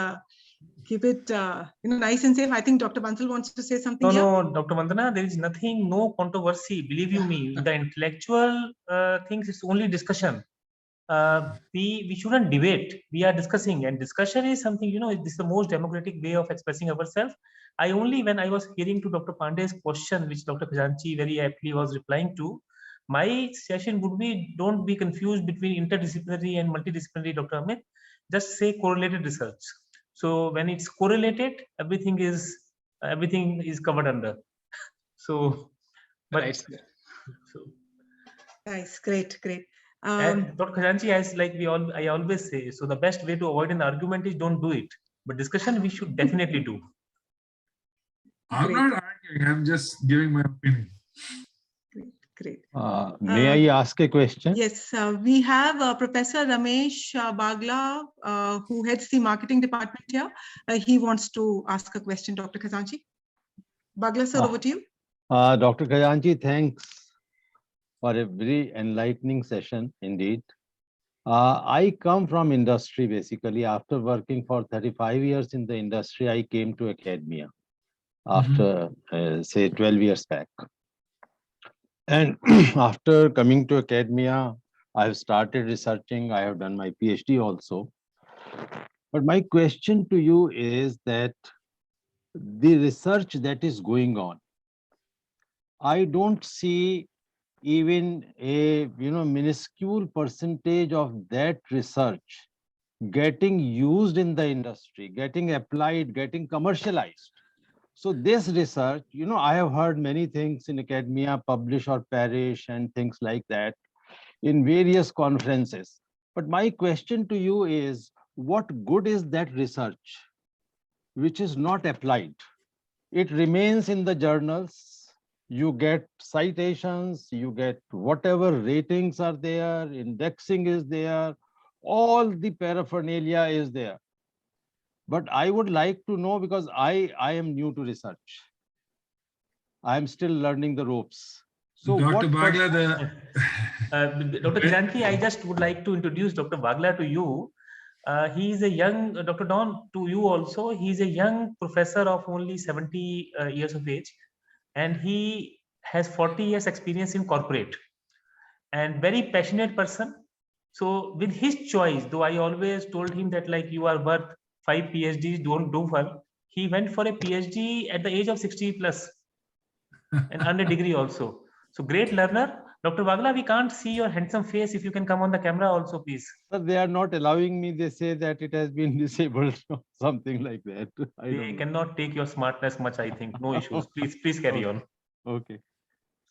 keep it you know, nice and safe. I think Dr. Bansal wants to say something. No, Dr. Vandana, there is nothing, no controversy. Believe you me, the intellectual things, it's only discussion. We shouldn't debate. We are discussing, and discussion is something, you know, this is the most democratic way of expressing ourselves. When I was hearing to Dr. Pandey's question, which Dr. Khazanchi very aptly was replying to, my session would be, don't be confused between interdisciplinary and multidisciplinary, Dr. Amit. Just say correlated research. So when it's correlated, everything is covered under. So, but Right. so, Nice, great. and Dr. Khazanchi, as like I always say, so the best way to avoid an argument is don't do it. But discussion we should definitely do. I'm not arguing, I'm just giving my opinion. Great. May I ask a question? Yes, we have Professor Ramesh Bagla, who heads the marketing department here. He wants to ask a question, Dr. Khazanchi. Bagla, sir, over to you. Dr. Khazanchi, thanks for a very enlightening session indeed. I come from industry basically. After working for 35 years in the industry, I came to academia after say 12 years back. And after coming to academia, I have started researching. I have done my PhD also. But my question to you is that the research that is going on, I don't see even a minuscule percentage of that research getting used in the industry, getting applied, getting commercialized. So this research, I have heard many things in academia, publish or perish and things like that in various conferences. But my question to you is, what good is that research which is not applied? It remains in the journals. You get citations, you get whatever ratings are there, indexing is there, all the paraphernalia is there. But I would like to know, because I am new to research. I am still learning the ropes. So Dr. Bagla, Dr. Khazanchi, I just would like to introduce Dr. Bagla to you. He is a young, Dr. Don, to you also, he is a young professor of only 70 years of age. And he has 40 years experience in corporate and very passionate person. So with his choice, though I always told him that like you are worth 5 PhDs, don't do well. He went for a PhD at the age of 60 plus and earned a degree also. So great learner. Dr. Bagla, we can't see your handsome face. If you can come on the camera also, please. They are not allowing me. They say that it has been disabled or something like that. They cannot take your smartness much, I think. No issues. Please carry on. Okay.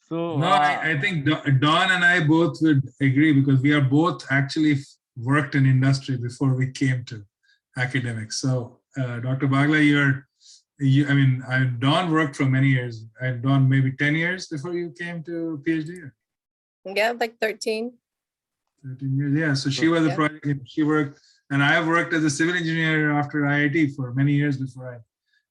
So no, I think Don and I both would agree, because we are both actually worked in industry before we came to academics. So Dr. Bagla, Don worked for many years. Don, maybe 10 years before you came to PhD? Yeah, like 13. 13 years, yeah. So she was a project, she worked, and I have worked as a civil engineer after IIT for many years before I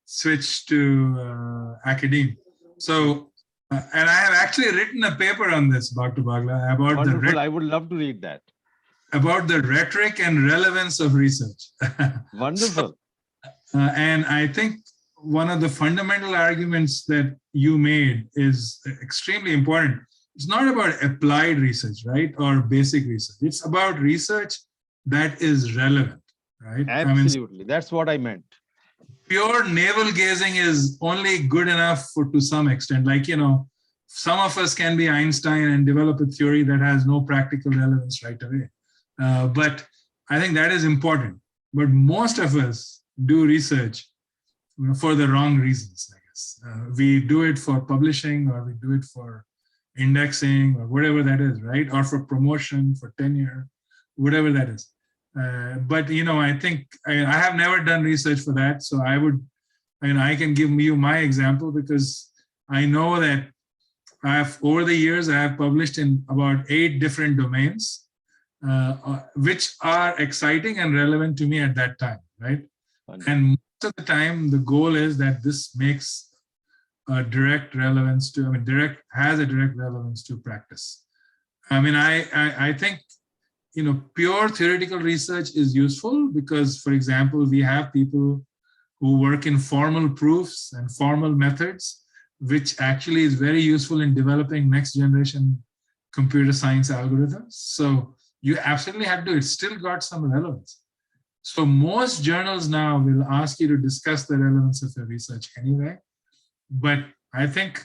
switched to academia. So, and I have actually written a paper on this, Dr. Bagla, about wonderful. I would love to read that. About the rhetoric and relevance of research. Wonderful. And I think one of the fundamental arguments that you made is extremely important. It's not about applied research, right? Or basic research. It's about research that is relevant, right? Absolutely. That's what I meant. Pure navel gazing is only good enough to some extent. Like, some of us can be Einstein and develop a theory that has no practical relevance right away. But I think that is important. But most of us do research for the wrong reasons, I guess. We do it for publishing, or we do it for indexing, or whatever that is, right? Or for promotion, for tenure, whatever that is. But I think I have never done research for that. So I can give you my example, because I know that over the years, I have published in about 8 different domains, which are exciting and relevant to me at that time, right? And most of the time, the goal is that this makes a direct relevance to, has a direct relevance to practice. I think, pure theoretical research is useful because, for example, we have people who work in formal proofs and formal methods, which actually is very useful in developing next generation computer science algorithms. So you absolutely have to, it's still got some relevance. So most journals now will ask you to discuss the relevance of your research anyway. But I think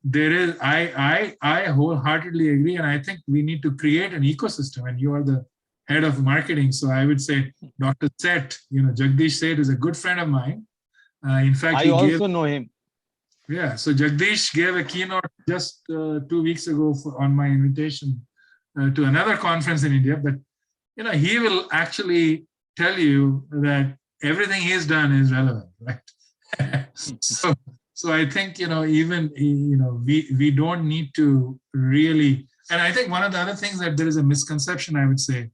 there is, I wholeheartedly agree, and I think we need to create an ecosystem, and you are the head of marketing. So I would say Dr. Seth, Jagdish Seth is a good friend of mine. In fact, I also know him. Yeah, so Jagdish gave a keynote just 2 weeks ago on my invitation to another conference in India. But, he will actually tell you that everything he's done is relevant, right? So I think, even, we don't need to really, and I think one of the other things that there is a misconception, I would say,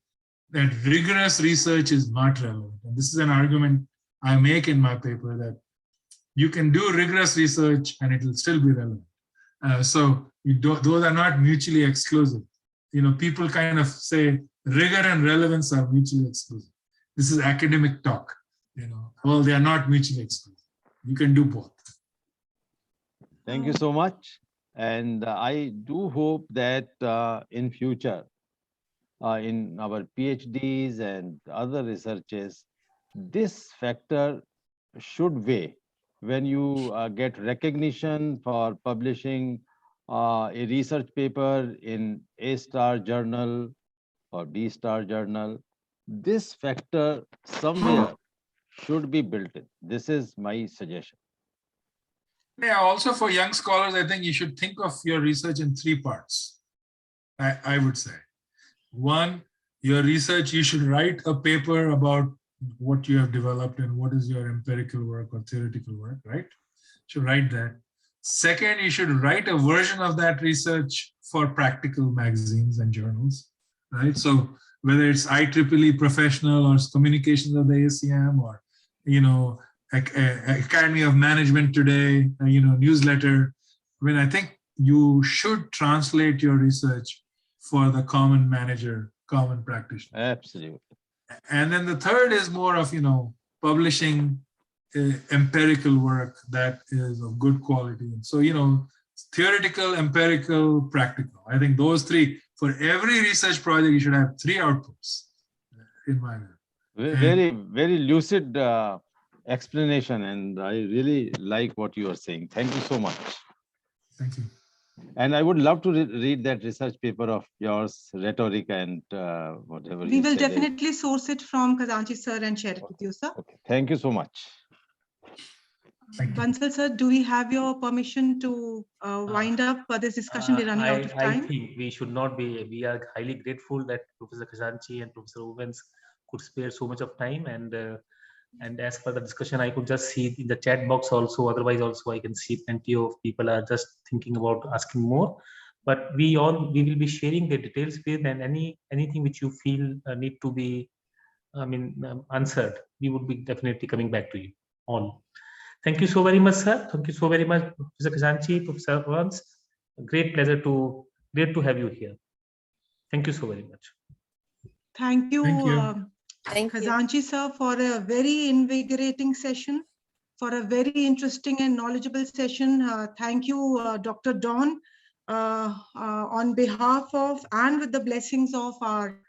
that rigorous research is not relevant. And this is an argument I make in my paper, that you can do rigorous research and it will still be relevant. So those are not mutually exclusive. People kind of say rigor and relevance are mutually exclusive. This is academic talk. Well, they are not mutually exclusive. You can do both. Thank you so much. And I do hope that in future, in our PhDs and other researches, this factor should weigh when you get recognition for publishing a research paper in A-star journal or B-star journal. This factor somewhere should be built in. This is my suggestion. Yeah, also for young scholars, I think you should think of your research in 3 parts, I would say. One, your research, you should write a paper about what you have developed and what is your empirical work or theoretical work, right? You should write that. Second, you should write a version of that research for practical magazines and journals, right? So whether it's IEEE Professional or Communications of the ACM or, Academy of Management Today, newsletter. I think you should translate your research for the common manager, common practitioner. Absolutely. And then the third is more of, publishing empirical work that is of good quality. And so, theoretical, empirical, practical. I think those 3, for every research project, you should have 3 outputs, in my view. Very, very lucid explanation, and I really like what you are saying. Thank you so much. Thank you. And I would love to read that research paper of yours, rhetoric and whatever. We will definitely source it from Khazanchi sir and share it with you, sir. Okay. Thank you so much. Bansal sir, do we have your permission to wind up this discussion? We're running out of time. I think we should not be. We are highly grateful that Professor Khazanchi and Professor Owens could spare so much of time. And as per the discussion, I could just see in the chat box also. Otherwise, also I can see plenty of people are just thinking about asking more. But we will be sharing the details with, and anything which you feel need to be, answered, we would be definitely coming back to you all. Thank you so very much, sir. Thank you so very much, Professor Khazanchi, Professor Owens. Great pleasure great to have you here. Thank you so very much. Thank you. Thank you. Khazanchi sir, for a very invigorating session, for a very interesting and knowledgeable session. Thank you, Dr. Dawn, on behalf of and with the blessings of our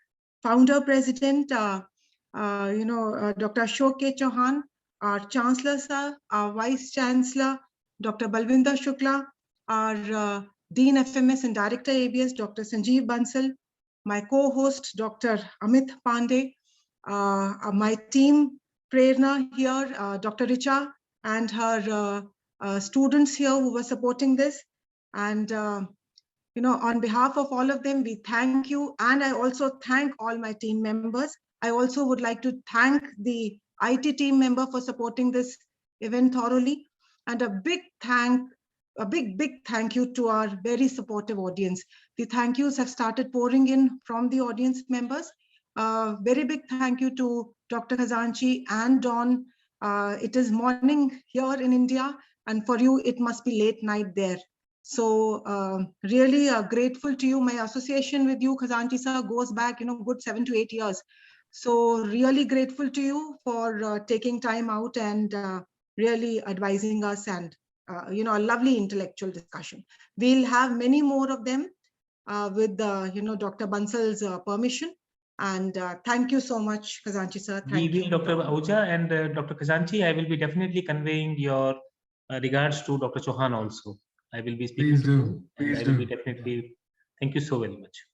founder president, Dr. Ashok K. Chauhan, our Chancellor sir, our Vice Chancellor, Dr. Balwinder Shukla, our Dean FMS and Director ABS, Dr. Sanjeev Bansal, my co-host, Dr. Amit Pandey, my team, Prerna here, Dr. Richa, and her students here who were supporting this. And, on behalf of all of them, we thank you. And I also thank all my team members. I also would like to thank the IT team member for supporting this event thoroughly. And a big thank you to our very supportive audience. The thank yous have started pouring in from the audience members. Very big thank you to Dr. Khazanchi and Dawn. It is morning here in India, and for you, it must be late night there. So really grateful to you. My association with you, Khazanchi sir, goes back, good 7 to 8 years. So really grateful to you for taking time out and really advising us and, a lovely intellectual discussion. We'll have many more of them with, Dr. Bansal's permission. And thank you so much, Khazanchi sir. Thank you. Dr. Ahuja and Dr. Khazanchi, I will be definitely conveying your regards to Dr. Chauhan also. I will be speaking to him. Please I do. will be definitely. Thank you so very much.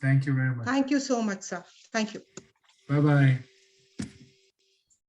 Thank you very much. Thank you so much, sir. Thank you. Bye-bye.